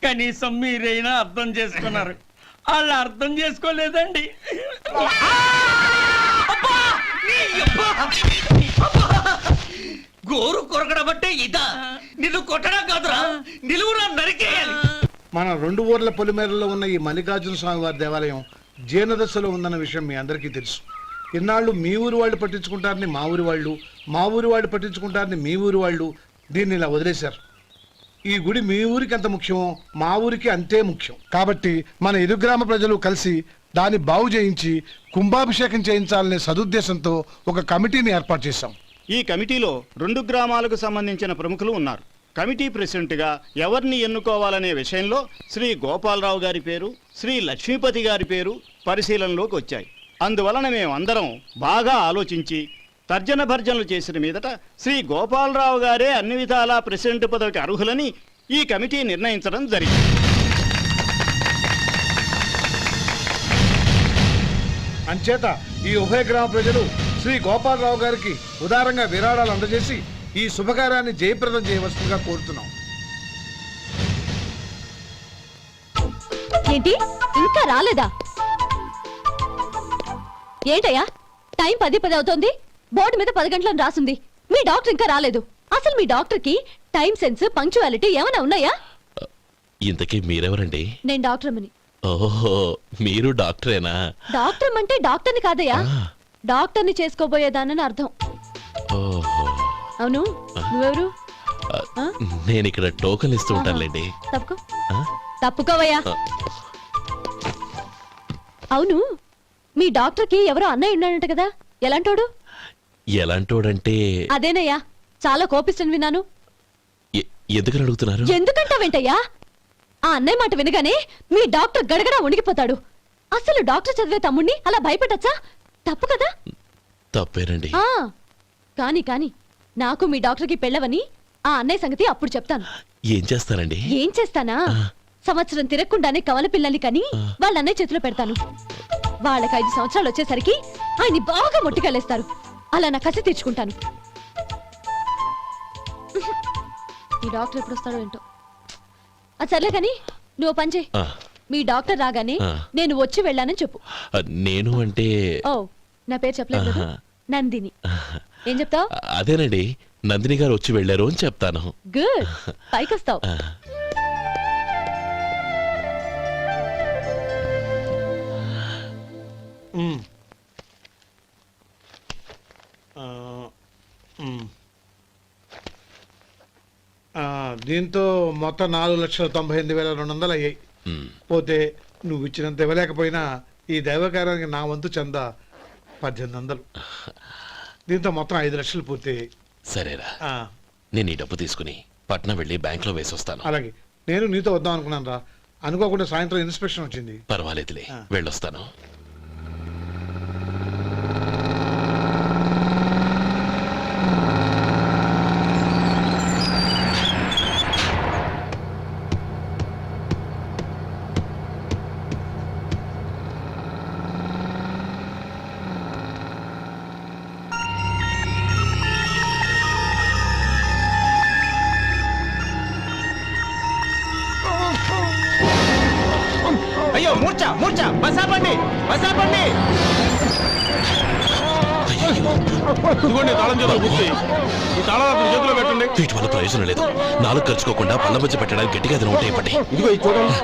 [SPEAKER 11] కనీసం మీరైనా అర్థం చేసుకున్నారు. వాళ్ళు అర్థం చేసుకోలేదండి.
[SPEAKER 6] గోరు కొరకడం అంటే ఇదా? నిన్ను కొట్టడం కాదురా, నిలువురా నరికేయాలి.
[SPEAKER 8] మన 2 ఊర్ల పొలిమేరలో ఉన్న ఈ మల్లికార్జున స్వామి వారి దేవాలయం జీర్ణదశలో ఉందన్న విషయం మీ అందరికీ తెలుసు. ఇన్నాళ్ళు మీ ఊరు వాళ్ళు పట్టించుకుంటారని మా ఊరి వాళ్ళు, మా ఊరి వాళ్ళు పట్టించుకుంటారని మీ ఊరి వాళ్ళు దీన్ని ఇలా వదిలేశారు. ఈ గుడి మీ ఊరికి ఎంత ముఖ్యమో మా ఊరికి అంతే ముఖ్యం. కాబట్టి మన ఇరు గ్రామ ప్రజలు కలిసి దాన్ని బాగు చేయించి కుంభాభిషేకం చేయించాలనే సదుద్దేశంతో ఒక కమిటీని ఏర్పాటు చేశాం.
[SPEAKER 12] ఈ కమిటీలో 2 గ్రామాలకు సంబంధించిన ప్రముఖులు ఉన్నారు. కమిటీ ప్రెసిడెంట్గా ఎవరిని ఎన్నుకోవాలనే విషయంలో శ్రీ గోపాలరావు గారి పేరు, శ్రీ లక్ష్మీపతి గారి పేరు పరిశీలనలోకి వచ్చాయి. అందువలన మేమందరం బాగా ఆలోచించి తర్జన భర్జనలు చేసిన మీదట శ్రీ గోపాలరావు గారే అన్ని విధాలా ప్రెసిడెంట్ పదవికి అర్హులని ఈ కమిటీ నిర్ణయించడం జరిగింది.
[SPEAKER 8] అంచేత ఈ ఉభయ గ్రామ ప్రజలు శ్రీ గోపాలరావు గారికి ఉదారంగా విరాళాలు అందజేసి ఈ శుభకార్యాన్ని జయప్రదం చేయవలసిందిగా కోరుతున్నాం.
[SPEAKER 9] ఏంటి ఇంకా రాలేదా? ఏంటయ్యా, టైం 10 అవుతోంది. బోర్డు మీద 10 గంటలను రాసింది. మీ డాక్టర్ ఇంకా రాలేదు. అసలు మీ డాక్టర్ కి టైం సెన్స్, పంక్చువాలిటీ ఏమైనా ఉన్నాయా?
[SPEAKER 4] ఇంతకీ మీరెవరండి?
[SPEAKER 9] నేను డాక్టర్ అమ్మని.
[SPEAKER 4] ఓహో, మీరు డాక్టరేనా?
[SPEAKER 9] డాక్టర్ అంటే డాక్టర్ని కాదయ్యా, డాక్టర్ని చేసుకోబోయేదానని అర్థం.
[SPEAKER 4] ఓహో,
[SPEAKER 9] అవును, నువ్వెవరు?
[SPEAKER 4] నేను ఇక్కడ టోకన్ ఇస్తూ ఉంటానులేండి.
[SPEAKER 9] తప్పుకో. తప్పుకోవయ్యా. అవును, మీ డాక్టర్ కి ఎవరో అన్నయ్య ఉన్నాడంట కదా, ఎలాంటోడు?
[SPEAKER 4] ఎలాంటోడంటే
[SPEAKER 9] అదేనయ్యా, చాలా కోపిస్తని విన్నాను.
[SPEAKER 4] ఎందుకని అడుగుతున్నారు?
[SPEAKER 9] ఎందుకంటావేంటయ్యా? ఆ అన్నయ్య మాట వినగానే మీ డాక్టర్ గడగడా ఉణిగిపోతాడు. అసలు డాక్టర్ చదివే తమ్ముణ్ణి అలా భయపెట్టచ్చా? తప్పు కదా?
[SPEAKER 4] తప్పేనండి.
[SPEAKER 9] కాని కాని నాకు మీ డాక్టర్కి పెళ్ళవని ఆ అన్నయ్య సంగతి అప్పుడు చెప్తాను.
[SPEAKER 4] ఏం చేస్తారండి?
[SPEAKER 9] ఏం చేస్తానా, సంవత్సరం తిరగకుండానే కవల పిల్లల్ని కని వాళ్ళ అన్నయ్య చేతిలో పెడతాను. వాళ్ళకి 5 సంవత్సరాలు వచ్చేసరికి ఆయన్ని బాగా మొట్టికెళ్ళేస్తారు. అలా నా కసి తీర్చుకుంటాను. ఈ డాక్టర్ ఎప్పుడు వస్తాడో ఏంటో. అది సర్లే కాని నువ్వు పని చేయి. మీ డాక్టర్ రాగానే నేను వచ్చి వెళ్ళానని చెప్పు.
[SPEAKER 4] నేను అంటే
[SPEAKER 9] ఓ, నా పేరు చెప్పలేదు కదా, నందిని. ఏం చెప్తావు?
[SPEAKER 4] అదేనండి, నందిని గారు వచ్చి వెళ్ళారు అని చెప్తాను.
[SPEAKER 9] గుడ్, పైకొస్తావు.
[SPEAKER 8] దీంతో మొత్తం 4,98,200 అయ్యాయి. పోతే నువ్వు ఇచ్చినంత ఇవ్వలేకపోయినా ఈ దైవకార్యానికి నా వంతు చంద 1800. దీంతో మొత్తం 5 లక్షలు పూర్తయ్యాయి.
[SPEAKER 4] సరేరా, నేను ఈ డబ్బు తీసుకుని పట్నం వెళ్ళి బ్యాంక్ లో వేసొస్తాను.
[SPEAKER 8] అలాగే, నేను నీతో వద్దాం అనుకున్నాను రా, అనుకోకుండా సాయంత్రం ఇన్స్పెక్షన్ వచ్చింది.
[SPEAKER 4] పర్వాలేదులే, వెళ్ళొస్తాను.
[SPEAKER 7] మూర్చ మూర్చ బసాపండి బసాపండి.
[SPEAKER 13] ఇదిగోండి తాళం చేతులు గుర్తి. ఈ తాళం అతని చేతిలో పెట్టండి.
[SPEAKER 4] వీటి వల్ల ప్రయోజనం లేదు. నాలుగు ఖర్చుకోకుండా పళ్ళ మధ్య పెట్టడానికి గట్టిగా ఏదైనా ఉంటే ఇవ్వండి.
[SPEAKER 7] ఇదిగో ఇది చూడండి.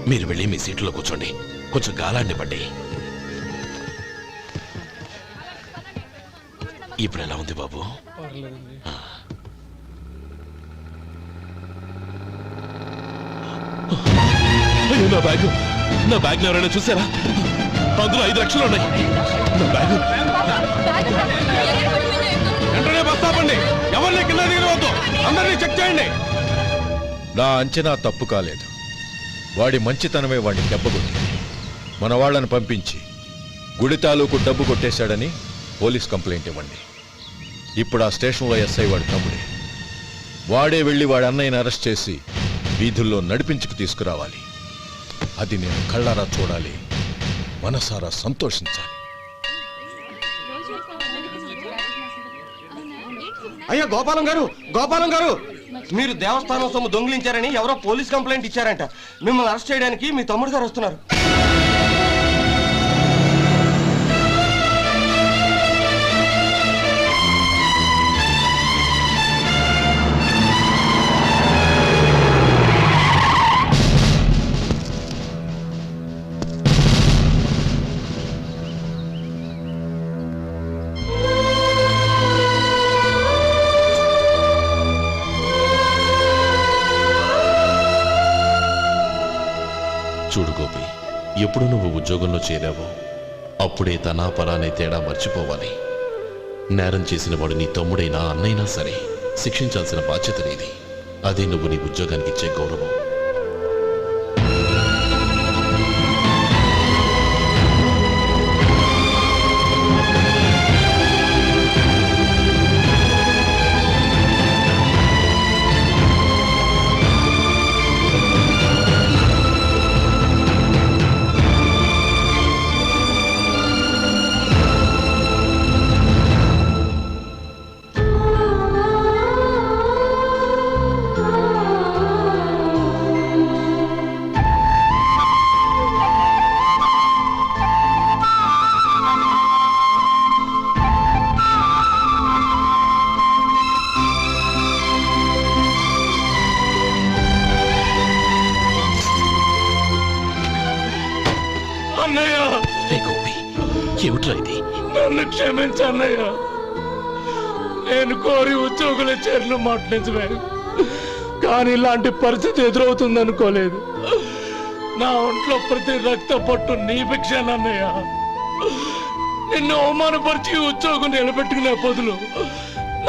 [SPEAKER 4] మీరు వెళ్ళి మీ సీట్లో కూర్చోండి. కొంచెం గాలాడినివ్వండి. ఇప్పుడు ఎలా ఉంది బాబు? ఆ. అయ్యో, నా బ్యాగ్ ఎవరైనా చూసారా? అందులో 5 లక్షలు ఉన్నాయి. నా బ్యాగ్
[SPEAKER 13] వెంటనే బస్ ఆపండి. ఎవరిని కింద దిగవద్దు. అందరినీ చెక్ చేయండి.
[SPEAKER 14] నా అంచనా తప్పు కాలేదు. వాడి మంచితనమే వాడిని దెబ్బకొట్టింది. మన వాళ్ళని పంపించి గుడి తాలూకు డబ్బు కొట్టేశాడని పోలీస్ కంప్లైంట్ ఇవ్వండి. ఇప్పుడు ఆ స్టేషన్లో ఎస్ఐ వాడి తమ్ముడే. వాడే వెళ్ళి వాడి అన్నయ్యని అరెస్ట్ చేసి వీధుల్లో నడిపించుకు తీసుకురావాలి. అది నేను కళ్ళారా చూడాలి, మనసారా సంతోషించాలి.
[SPEAKER 7] అయ్యా గోపాలం గారు, గోపాలం గారు, మీరు దేవస్థానం సొమ్ము దొంగిలించారని ఎవరో పోలీస్ కంప్లైంట్ ఇచ్చారంట. మిమ్మల్ని అరెస్ట్ చేయడానికి మీ తమ్ముడు గారు వస్తున్నారు.
[SPEAKER 4] చూడు గోపి, ఎప్పుడు నువ్వు ఉద్యోగంలో చేరావో అప్పుడే తనా పరానే తేడా మర్చిపోవాలి. నేరం చేసిన వాడు నీ తమ్ముడైనా అన్నైనా సరే శిక్షించాల్సిన బాధ్యత నీది. అదే నువ్వు నీ ఉద్యోగానికి ఇచ్చే గౌరవం. ఏమిట్రా ఇది?
[SPEAKER 5] నన్ను క్షమించన్నయ్య. నేను కోరి ఉద్యోగుల చేరిన మాట నిజమే, కానీ ఇలాంటి పరిస్థితి ఎదురవుతుంది అనుకోలేదు. నా ఒంట్లో ప్రతి రక్త పట్టు నీ భిక్షానన్నయ్య. నిన్ను అవమానపరిచి ఉద్యోగం నిలబెట్టుకునే బదులు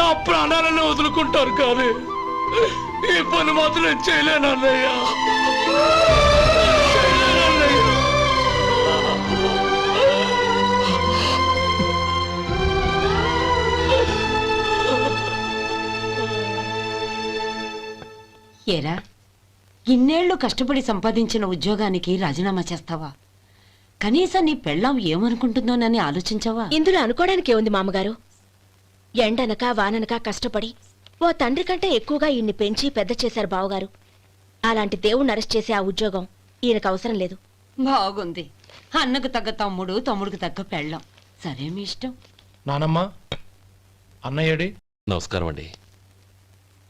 [SPEAKER 5] నా ప్రాణాలను వదులుకుంటారు, కానీ ఈ పని మాత్రం చేయలేనన్నయ్య.
[SPEAKER 9] ఏరా, ఇన్నేళ్లు కష్టపడి సంపాదించిన ఉద్యోగానికి రాజీనామా చేస్తావా? కనీసం నీ పెళ్ళాం ఏమనుకుంటుందోనని ఆలోచించావా?
[SPEAKER 3] ఇందులో అనుకోవడానికి ఏముంది మామగారు? ఎండనక వాననక కష్టపడి ఓ తండ్రి కంటే ఎక్కువగా ఈయన్ని పెంచి పెద్ద చేశారు బావగారు. అలాంటి దేవుణ్ణి అరెస్ట్ చేసే ఆ ఉద్యోగం ఈయనకు అవసరం లేదు.
[SPEAKER 9] బాగుంది. అన్నకు తగ్గ తమ్ముడు, తమ్ముడికి తగ్గ పెళ్ళాం. సరే, మీ ఇష్టం.
[SPEAKER 5] నానమ్మ, అన్నయ్యడి.
[SPEAKER 4] నమస్కారం అండి.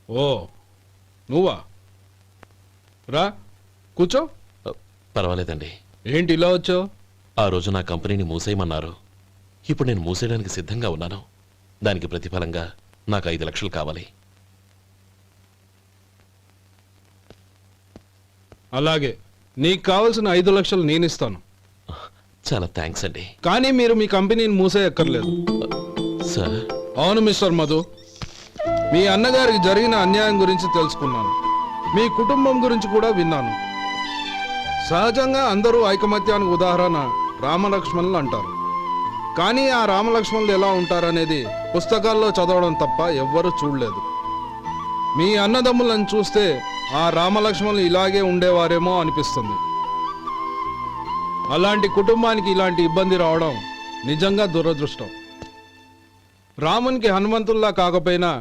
[SPEAKER 13] ఓ నువ్వా? రా కూర్చో.
[SPEAKER 4] పర్వాలేదండి.
[SPEAKER 13] ఏంటి ఇలా వచ్చావు?
[SPEAKER 4] ఆ రోజు నా కంపెనీని మూసేయమన్నారు. ఇప్పుడు నేను మూసేయడానికి సిద్ధంగా ఉన్నాను. దానికి ప్రతిఫలంగా నాకు 5 లక్షలు కావాలి.
[SPEAKER 13] అలాగే, నీకు కావాల్సిన 5 లక్షలు నేను ఇస్తాను.
[SPEAKER 4] చాలా థ్యాంక్స్ అండి.
[SPEAKER 13] కానీ మీరు మీ కంపెనీని మూసేయక్కర్లేదు.
[SPEAKER 4] సార్?
[SPEAKER 13] అవును మిస్టర్ మధు, మీ అన్నగారికి జరిగిన అన్యాయం గురించి తెలుసుకున్నాను. మీ కుటుంబం గురించి కూడా విన్నాను. సహజంగా అందరూ ఐకమత్యానికి ఉదాహరణ రామలక్ష్మణులు అంటారు. కానీ ఆ రామలక్ష్మణులు ఎలా ఉంటారనేది పుస్తకాల్లో చదవడం తప్ప ఎవ్వరూ చూడలేదు. మీ అన్నదమ్ములను చూస్తే ఆ రామలక్ష్మణులు ఇలాగే ఉండేవారేమో అనిపిస్తుంది. అలాంటి కుటుంబానికి ఇలాంటి ఇబ్బంది రావడం నిజంగా దురదృష్టం. రామునికి హనుమంతుల్లా కాకపోయినా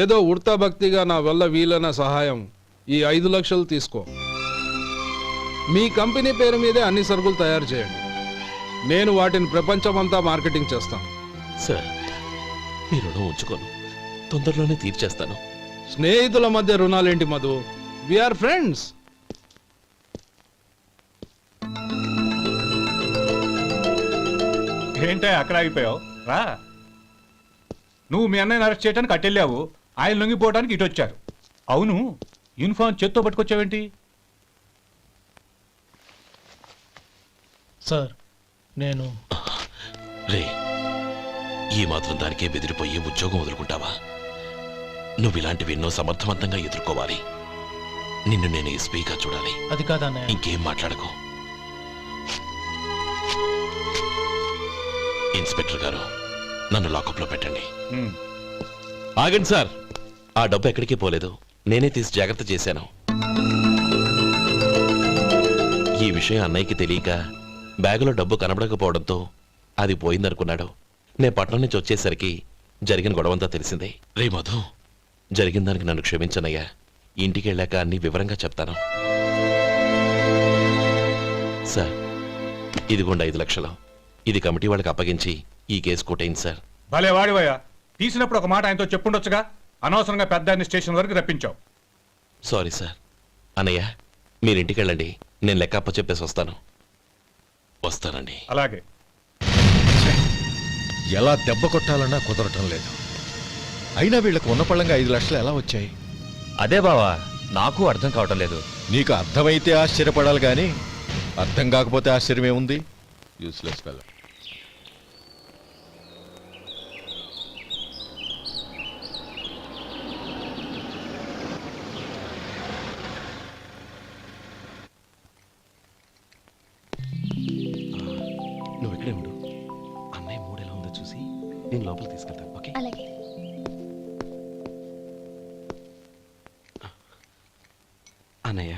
[SPEAKER 13] ఏదో ఉడతాభక్తిగా నా వల్ల వీలైన సహాయం ఈ 5 లక్షలు తీసుకో. మీ కంపెనీ పేరు మీదే అన్ని సరుకులు తయారు చేయండి. నేను వాటిని ప్రపంచమంతా మార్కెటింగ్ చేస్తాను.
[SPEAKER 4] సార్, మీ రుణం ఉంచుకోను, తొందరలోనే తీర్చేస్తాను.
[SPEAKER 13] స్నేహితుల మధ్య రుణాలేంటి మధు? We are friends.
[SPEAKER 10] ఏంటే అక్కడ ఆగిపోయావు? రా. నువ్వు మీ అన్నయ్యని అరెస్ట్ చేయడానికి అట్టెళ్ళావు, ఆయన లొంగిపోవడానికి ఇటు వచ్చారు. అవును, యూనిఫామ్ చేత్తో పట్టుకొచ్చావేంటి?
[SPEAKER 5] సార్, నేను
[SPEAKER 4] రే, ఈ మాత్రం దానికే బెదిరిపోయి ఉద్యోగం వదులుకుంటావా? నువ్వు ఇలాంటివి ఎన్నో సమర్థవంతంగా ఎదుర్కోవాలి. నిన్ను నేను ఎస్పీగా చూడాలి.
[SPEAKER 5] అది కాదన్నయ్య.
[SPEAKER 4] ఇంకేం మాట్లాడకు. ఇన్స్పెక్టర్ గారు, నన్ను లాకప్లో పెట్టండి. ఆగండి సార్, ఆ డబ్బు ఎక్కడికి పోలేదు, నేనే తీసి జాగ్రత్త చేశాను. ఈ విషయం అన్నయ్యకి తెలియక బ్యాగులో డబ్బు కనబడకపోవడంతో అది పోయిందనుకున్నాడు. నేను పట్నం నుంచి వచ్చేసరికి జరిగిన గొడవంతా తెలిసిందే. రే మధు, జరిగిన దానికి నన్ను క్షమించనయ్యా. ఇంటికి వెళ్ళాక అన్ని వివరంగా చెప్తాను. సార్, ఇదిగోండి 5 లక్షలు. ఇది కమిటీ వాళ్ళకి అప్పగించి ఈ కేసు కొట్టేయండి సార్.
[SPEAKER 10] భలే వాడివయ్యా, తీసినప్పుడు ఒక మాట ఆయనతో చెప్పుండొచ్చుగా. అనవసరంగా పెద్ద ఆయన స్టేషన్ వరకు రప్పించావు.
[SPEAKER 4] Sorry sir. అన్నయ్య, మీరు ఇంటికి వెళ్ళండి, నేను లెక్క అప్ప చెప్పేసి వస్తానండి.
[SPEAKER 10] అలాగే.
[SPEAKER 14] ఎలా దెబ్బ కొట్టాలన్నా కుదరటం లేదు. అయినా వీళ్ళకు ఉన్న పళ్ళంగా 5 లక్షలు ఎలా వచ్చాయి?
[SPEAKER 11] అదే బావా, నాకు అర్థం కావటం లేదు.
[SPEAKER 14] నీకు అర్థమైతే ఆశ్చర్యపడాలి కానీ అర్థం కాకపోతే ఆశ్చర్యం ఏముంది? Useless fellow.
[SPEAKER 1] నువ్వు ఇక్కడే ఉండు. అన్నయ్య మూడు ఎలా ఉందో చూసి నేను లోపల తీసుకెళ్తాను. ఓకే?
[SPEAKER 3] అలాగే.
[SPEAKER 1] అన్నయ్య,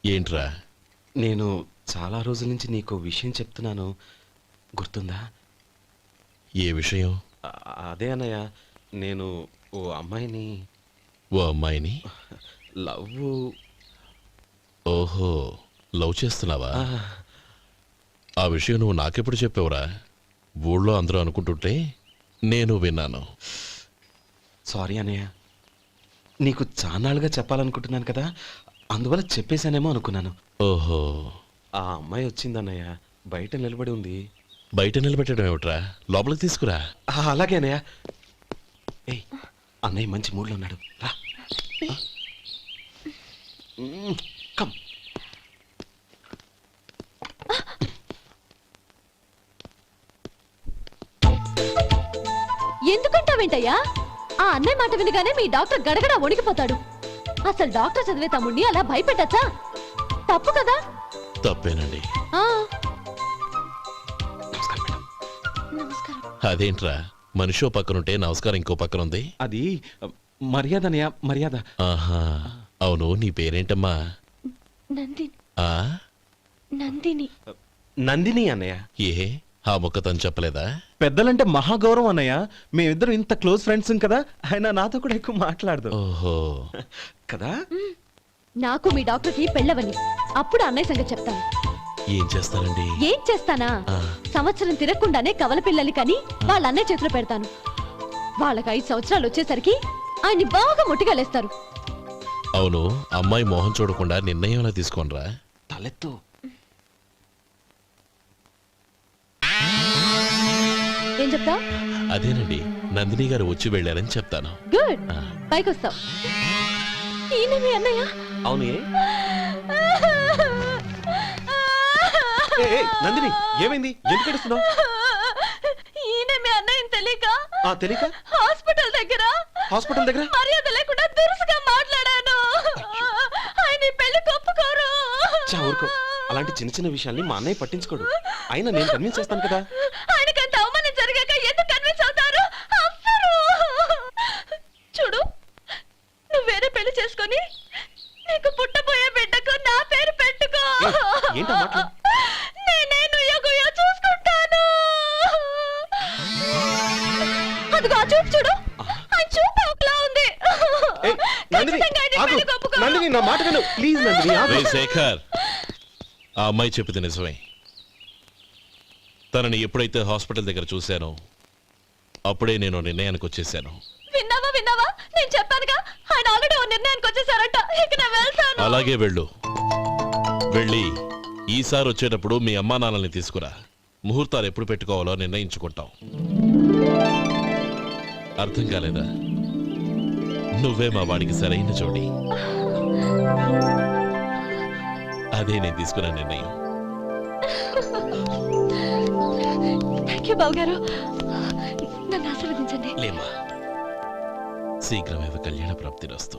[SPEAKER 4] ఏంట్రా?
[SPEAKER 1] నేను చాలా రోజుల నుంచి నీకు విషయం చెప్తున్నాను, గుర్తుందా?
[SPEAKER 4] ఏ విషయం?
[SPEAKER 1] అదే అన్నయ్య, నేను ఓ అమ్మాయిని లవ్.
[SPEAKER 4] ఓహో, లవ్ చేస్తున్నావా? ఆ విషయం నువ్వు నాకెప్పుడు చెప్పావురా? ఊళ్ళో అందరూ అనుకుంటుంటే నేను విన్నాను.
[SPEAKER 1] సారీ అన్నయ్య, నీకు చాన్నాళ్ళుగా చెప్పాలనుకుంటున్నాను కదా, అందువల్ల చెప్పేశానేమో అనుకున్నాను.
[SPEAKER 4] ఓహో,
[SPEAKER 1] ఆ అమ్మాయి వచ్చిందన్నయ్య, బయట నిలబడి ఉంది.
[SPEAKER 4] బయట నిలబెట్టడం ఏమిట్రా? లోపలికి తీసుకురా.
[SPEAKER 1] అలాగే అన్నయ్య. ఏయ్, అన్నయ్య మంచి మూడ్లో ఉన్నాడు, రా. కమ్.
[SPEAKER 9] ఎందుకంటావేంటయ్యా? ఆ అన్నయ్య మాట వినగానే మీ డాక్టర్ గడగడ వణికిపోతాడు. అసలు డాక్టర్ చదివే తమ్ముడిని అలా భయపెట్టచ్చా? తప్పు కదా?
[SPEAKER 4] తప్పేనండి.
[SPEAKER 9] నమస్కారం.
[SPEAKER 4] అదేంట్రా, మనిషో పక్కనుంటే నమస్కారం ఇంకో పక్కన ఉంది?
[SPEAKER 1] అది మర్యాద అన్నయ్య, మర్యాద.
[SPEAKER 4] ఆహా, అవును, నీ పేరేంటమ్మా?
[SPEAKER 9] నందిని.
[SPEAKER 4] ఆ
[SPEAKER 9] నందిని.
[SPEAKER 1] నందిని అన్నయ్య.
[SPEAKER 4] ఏ, ఆ ముక్క తను చెప్పలేదా?
[SPEAKER 1] పెద్దలంటే మహాగౌరవం అన్నయ్య, మేమిద్దరం ఇంత క్లోజ్ ఫ్రెండ్స్ కదా, ఆయన నాతో కూడా ఎక్కువ మాట్లాడదు.
[SPEAKER 4] ఓహో,
[SPEAKER 1] కదా?
[SPEAKER 9] నాకు మీ డాక్టర్కి పెళ్ళవని, అప్పుడు అన్నయ్య సంగతి చెప్తాను.
[SPEAKER 4] ఏం చేస్తారండి?
[SPEAKER 9] ఏం చేస్తానా? సంవత్సరం తిరగకుండానే కవల పిల్లల్ని కని వాళ్ళ అన్నయ్య చేతిలో పెడతాను. వాళ్ళకి 5 సంవత్సరాలు వచ్చేసరికి ఆయన్ని బాగా ముట్టిగలేస్తారు.
[SPEAKER 4] అవును, అమ్మాయి మోహం చూడకుండా నిర్ణయం ఎలా తీసుకోనరా?
[SPEAKER 1] తలెత్తు.
[SPEAKER 9] ఏం చెప్తా?
[SPEAKER 4] అదేనండి, నందిని గారు వచ్చి వెళ్ళారని చెప్తాను.
[SPEAKER 9] గుడ్, పైకి వస్తావు. ఈయన మీ అన్నయ్య?
[SPEAKER 1] అవును. నందిని, ఏమైంది? ఎందుకు ఏడుస్తున్నావు?
[SPEAKER 9] ఈయన మీ అన్నయ్యని తెలియక
[SPEAKER 1] తెలియక
[SPEAKER 9] హాస్పిటల్ దగ్గర మర్యాద లేకుండా దురుసుగా మాట్లాడాను. ఆయన పెళ్లి ఒప్పుకోరు.
[SPEAKER 1] ఊరుకో. అలాంటి చిన్న చిన్న విషయాల్ని మా అన్నయ్య పట్టించుకోడు. అయినా నేను కన్విన్స్ చేస్తాను కదా.
[SPEAKER 9] ఆయనకి అంత అవమానం జరిగాక ఎందుకు కన్విన్స్ అవుతారు? అవ్వరు. చూడు, నువ్వు వేరే పెళ్లి చేసుకొని నీకు పుట్టబోయే బిడ్డకు నా పేరు పెట్టుకో.
[SPEAKER 1] ఏంటా మాటలు?
[SPEAKER 9] నేనే నుయ్యో చూసుకుంటాను. అదిగో ఆ చూపు చూడు, ఆ చూపు ఒకలా ఉంది.
[SPEAKER 1] నందిని,
[SPEAKER 9] ఖచ్చితంగా ఆయన
[SPEAKER 1] ఆగు.
[SPEAKER 9] పెళ్లికి ఒప్పుకో.
[SPEAKER 1] నందిని, నా మాట విను ప్లీజ్. నందిని, ఆగు.
[SPEAKER 4] రే శేఖర్, ఆ అమ్మాయి చెప్పింది నిజమే. తనని ఎప్పుడైతే హాస్పిటల్ దగ్గర చూశానో అప్పుడే నేను నిర్ణయానికి వచ్చేసాను.
[SPEAKER 9] విన్నావా? నేను చెప్పానుగా, ఆయన ఆల్రెడీ ఓ నిర్ణయానికి వచ్చేసారట. ఇక నేను వెళ్తాను.
[SPEAKER 4] అలాగే వెళ్ళి ఈసారి వచ్చేటప్పుడు మీ అమ్మా నాన్నల్ని తీసుకురా. ముహూర్తాలు ఎప్పుడు పెట్టుకోవాలో నిర్ణయించుకుంటాం. అర్థం కాలేదా? నువ్వే మా వాడికి సరైన జోడి. అదే నేను తీసుకున్న నిర్ణయం.
[SPEAKER 9] థ్యాంక్ యూ బావగారు, నన్ను ఆశీర్వదించండి.
[SPEAKER 4] లేమ్మా, శీఘ్రమేవ కళ్యాణ ప్రాప్తిరస్తు.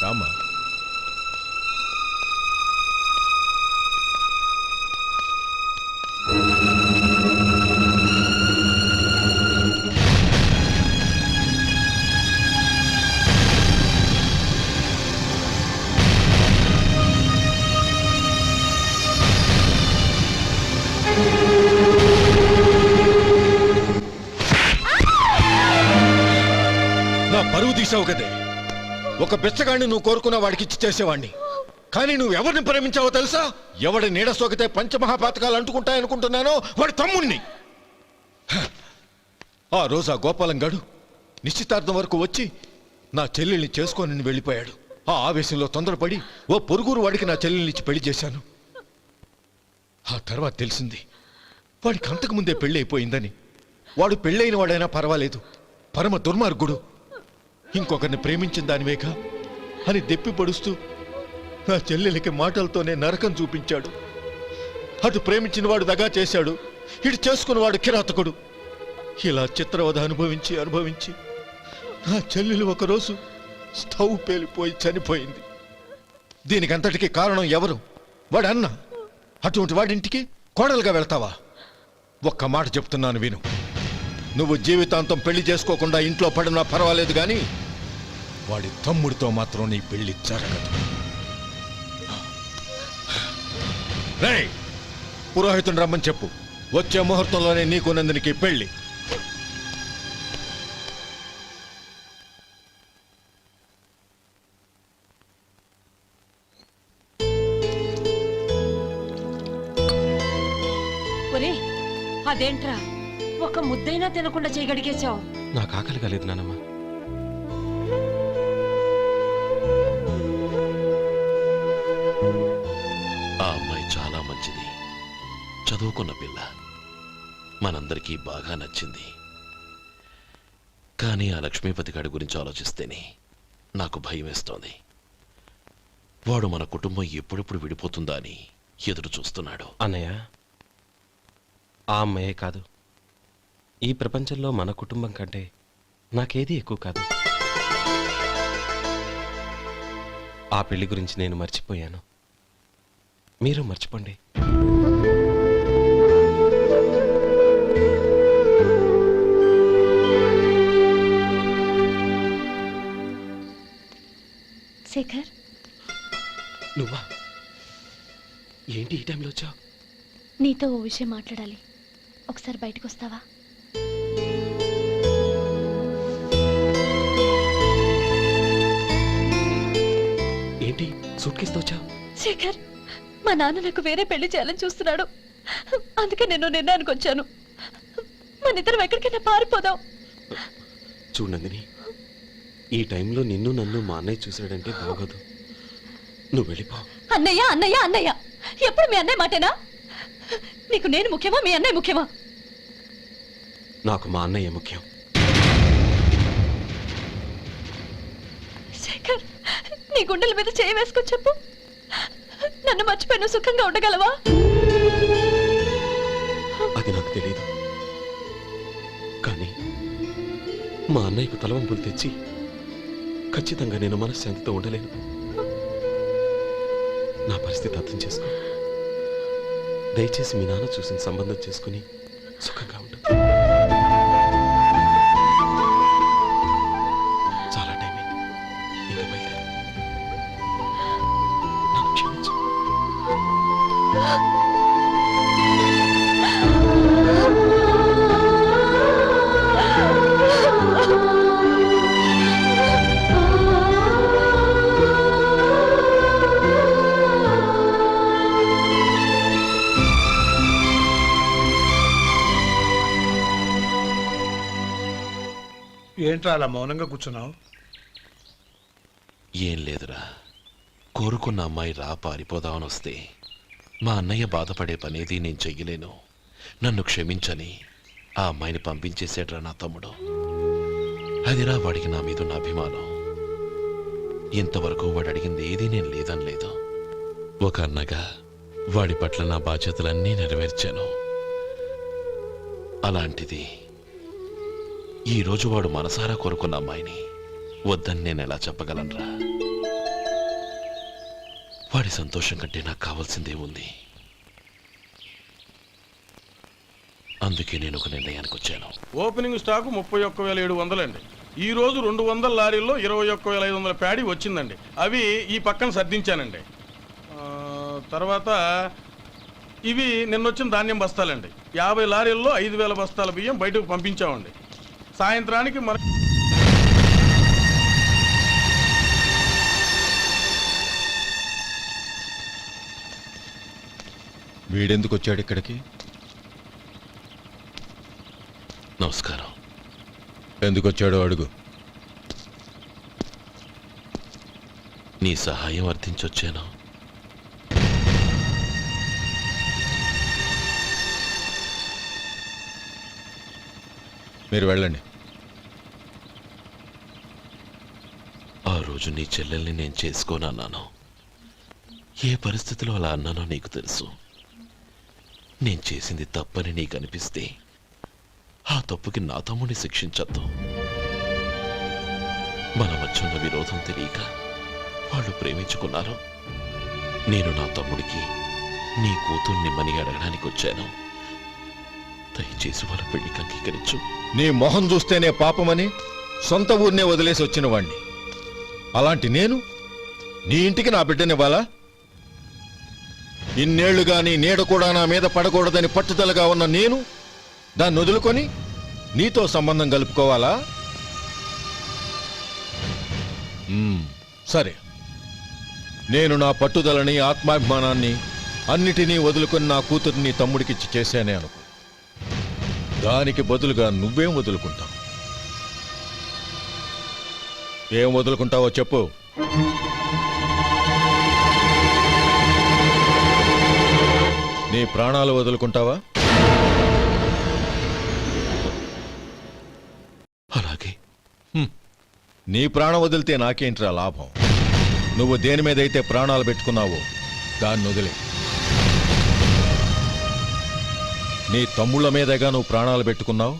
[SPEAKER 14] రామా, నా పరువు తీసావు కదే. ఒక బెచ్చగాడిని నువ్వు కోరుకున్న వాడికి ఇచ్చి చేసేవాడిని. కానీ నువ్వు ఎవరిని ప్రేమించావో తెలుసా? ఎవడి నీడ సోకితే పంచమహాపాతకాలు అంటుకుంటాయనుకుంటున్నానో వాడి తమ్ముణ్ణి. ఆ రోజు ఆ గోపాలం గాడు నిశ్చితార్థం వరకు వచ్చి నా చెల్లెల్ని చేసుకొని వెళ్ళిపోయాడు. ఆ ఆవేశంలో తొందరపడి ఓ పొరుగురు వాడికి నా చెల్లెల్నిచ్చి పెళ్లి చేశాను. ఆ తర్వాత తెలిసింది వాడికి అంతకుముందే పెళ్లి అయిపోయిందని. వాడు పెళ్ళైన వాడైనా పర్వాలేదు, పరమ దుర్మార్గుడు. ఇంకొకరిని ప్రేమించిన దానివేగా అని దెప్పి పొడుస్తూ నా చెల్లెలికి మాటలతోనే నరకం చూపించాడు. అటు ప్రేమించిన వాడు దగా చేశాడు, ఇటు చేసుకున్నవాడు కిరాతకుడు. ఇలా చిత్రవధ అనుభవించి నా చెల్లెలు ఒకరోజు స్టవ్ పేలిపోయి చనిపోయింది. దీనికంతటికి కారణం ఎవరు? వాడు అన్న. అటువంటి వాడింటికి కోడలుగా వెళ్తావా? ఒక్క మాట చెప్తున్నాను విను. నువ్వు జీవితాంతం పెళ్లి చేసుకోకుండా ఇంట్లో పడినా పర్వాలేదు, కానీ వాడి తమ్ముడితో మాత్రం నీ పెళ్లి జరగదు. రేయ్, పురోహితుని రమ్మని చెప్పు. వచ్చే ముహూర్తంలోనే నీకు నందినికి పెళ్లి.
[SPEAKER 9] ఒరే, అదేంట్రా ఒక ముద్దైనా తినకుండా చేయగడిగేశావు?
[SPEAKER 1] నాకు ఆకలి కాలేదు నానమ్మ.
[SPEAKER 4] ఆ అమ్మాయి చాలా మంచిది, చదువుకున్న పిల్ల, మనందరికీ బాగా నచ్చింది. కానీ ఆ లక్ష్మీపతి గారి గురించి ఆలోచిస్తేనే నాకు భయం వేస్తోంది. వాడు మన కుటుంబం ఎప్పుడెప్పుడు విడిపోతుందా అని ఎదురు చూస్తున్నాడు.
[SPEAKER 1] అన్నయ్య, ఆ అమ్మాయే కాదు, ఈ ప్రపంచంలో మన కుటుంబం కంటే నాకేది ఎక్కువ కాదు. ఆ పెళ్లి గురించి నేను మర్చిపోయాను, మీరు మర్చిపోండి.
[SPEAKER 3] శేఖర్,
[SPEAKER 1] నువ్వా? ఏంటి ఈ టైంలో వచ్చావు?
[SPEAKER 3] నీతో ఓ విషయం మాట్లాడాలి. ఒకసారి బయటకు వస్తావా?
[SPEAKER 1] ఏంటి సూట్ కేసుతో వచ్చావు?
[SPEAKER 9] శేఖర్, మా నాన్న నాకు వేరే పెళ్లి చేయాలని చూస్తున్నాడు. అందుకే నేను నిర్ణయానికి వచ్చాను. మన ఇద్దరం ఎక్కడికైనా పారిపోదాం.
[SPEAKER 1] చూడు నందిని, ఈ టైంలో నిన్ను నన్ను మా అన్నయ్య చూశాడంటే బాగోదు. నువ్వు వెళ్ళిపో.
[SPEAKER 9] అన్నయ్య అన్నయ్య అన్నయ్య, ఎప్పుడు మీ అన్నయ్య మాటేనా? నీకు నేను ముఖ్యమా మీ అన్నయ్య ముఖ్యమా?
[SPEAKER 1] నాకు మా అన్నయ్య ముఖ్యం.
[SPEAKER 9] శేఖర్, నీ గుండెల మీద చేయి వేసుకొని చెప్పు, నన్ను మర్చిపోయిన సుఖంగా ఉండగలవా?
[SPEAKER 1] అది నాకు తెలియదు, కానీ మా అన్నయ్యకు తలవంపులు తెచ్చి ఖచ్చితంగా నేను మనశ్శాంతితో ఉండలేను. నా పరిస్థితి అర్థం చేసుకో. దయచేసి మీ నాన్న చూసిన సంబంధం చేసుకుని సుఖంగా ఉండు. చాలా టైం అయింది, ఇంకా బయలుదేరు. నన్ను క్షమించు.
[SPEAKER 8] ఏంట్రా అలా మౌనంగా కూర్చున్నావు?
[SPEAKER 4] ఏం లేదురా, కోరుకున్న అమ్మాయి రా పారిపోదామని వస్తే మా అన్నయ్య బాధపడే పనేది నేను చెయ్యలేను, నన్ను క్షమించని ఆ అమ్మాయిని పంపించేసాడ్రా నా తమ్ముడు. అదిరా వాడికి నా మీద ఉన్న అభిమానం. ఇంతవరకు వాడు అడిగింది ఏదీ నేను లేదని లేదు. ఒక అన్నగా వాడి పట్ల నా బాధ్యతలన్నీ నెరవేర్చాను. అలాంటిది ఈరోజు వాడు మనసారా కోరుకున్న అమ్మాయిని వద్దని నేను ఎలా చెప్పగలనురా? వాడి సంతోషం కంటే నాకు కావాల్సిందే ఉంది. అందుకే నేను ఒక నిర్ణయానికి వచ్చాను.
[SPEAKER 13] ఓపెనింగ్ స్టాకు 31,700 అండి. ఈ రోజు 200 లారీల్లో 21,500 ప్యాడీ వచ్చిందండి. అవి ఈ పక్కన సర్దించానండి. తర్వాత ఇవి నిన్నొచ్చిన ధాన్యం బస్తాలండి. 50 లారీల్లో 5,000 బస్తాల బియ్యం బయటకు పంపించామండి. సాయంత్రానికి మన
[SPEAKER 14] వీడెందుకు వచ్చాడు ఇక్కడికి?
[SPEAKER 4] నమస్కారం.
[SPEAKER 14] ఎందుకు వచ్చాడో అడుగు.
[SPEAKER 4] నీ సహాయం అర్థించొచ్చాను.
[SPEAKER 14] మీరు వెళ్ళండి.
[SPEAKER 4] ఆ రోజు నీ చెల్లెల్ని నేను చేసుకోనన్నాను. ఏ పరిస్థితిలో అలా అన్నానో నీకు తెలుసు. నేను చేసింది తప్పని నీకు అనిపిస్తే ఆ తప్పుకి నా తమ్ముడిని శిక్షించద్దు. మన మధ్య ఉన్న విరోధం తెలియక వాళ్ళు ప్రేమించుకున్నారు. నేను నా తమ్ముడికి నీ కూతుర్నిమ్మని అడగడానికి వచ్చాను. దయచేసి వాళ్ళ పెళ్లికి అంగీకరించు.
[SPEAKER 14] నీ మొహం చూస్తేనే పాపమని సొంత ఊరినే వదిలేసి వచ్చిన వాణ్ణి. అలాంటి నేను నీ ఇంటికి నా బిడ్డనివ్వాలా? ఇన్నేళ్లుగా నీ నీడ కూడా నా మీద పడకూడదని పట్టుదలగా ఉన్న నేను దాన్ని వదులుకొని నీతో సంబంధం కలుపుకోవాలా? సరే, నేను నా పట్టుదలని ఆత్మాభిమానాన్ని అన్నిటినీ వదులుకొని నా కూతుర్ని తమ్ముడికిచ్చి చేశానే అనుకో. దానికి బదులుగా నువ్వేం వదులుకుంటావు? ఏం వదులుకుంటావో చెప్పు. నీ ప్రాణాలు వదులుకుంటావా?
[SPEAKER 4] అలాగే.
[SPEAKER 14] నీ ప్రాణం వదిలితే నాకేంట్రా లాభం? నువ్వు దేని మీదైతే ప్రాణాలు పెట్టుకున్నావో దాన్ని వదిలే. నీ తమ్ముళ్ళ మీదగా నువ్వు ప్రాణాలు పెట్టుకున్నావు,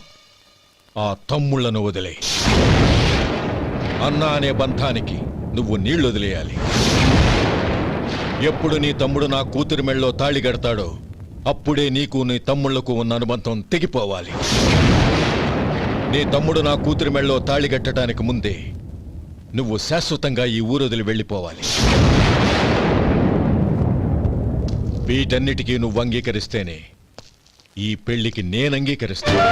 [SPEAKER 14] ఆ తమ్ముళ్లను వదిలే. అన్న అనే బంధానికి నువ్వు నీళ్లు వదిలేయాలి. ఎప్పుడు నీ తమ్ముడు నా కూతురి మెళ్ళలో తాళి కడతాడో అప్పుడే నీకు నీ తమ్ముళ్లకు ఉన్న అనుబంధం తెగిపోవాలి. నీ తమ్ముడు నా కూతురి మెళ్ళలో తాళి కట్టడానికి ముందే నువ్వు శాశ్వతంగా ఈ ఊరొదిలి వెళ్ళిపోవాలి. వీటన్నిటికీ నువ్వు అంగీకరిస్తేనే ఈ పెళ్లికి నేను అంగీకరిస్తాను.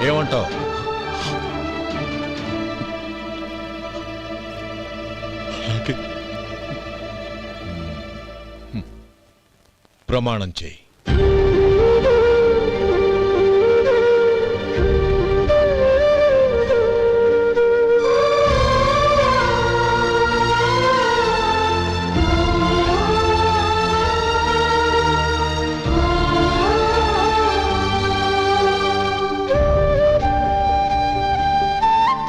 [SPEAKER 14] ఏమంటావు? ప్రమాణం చేయి.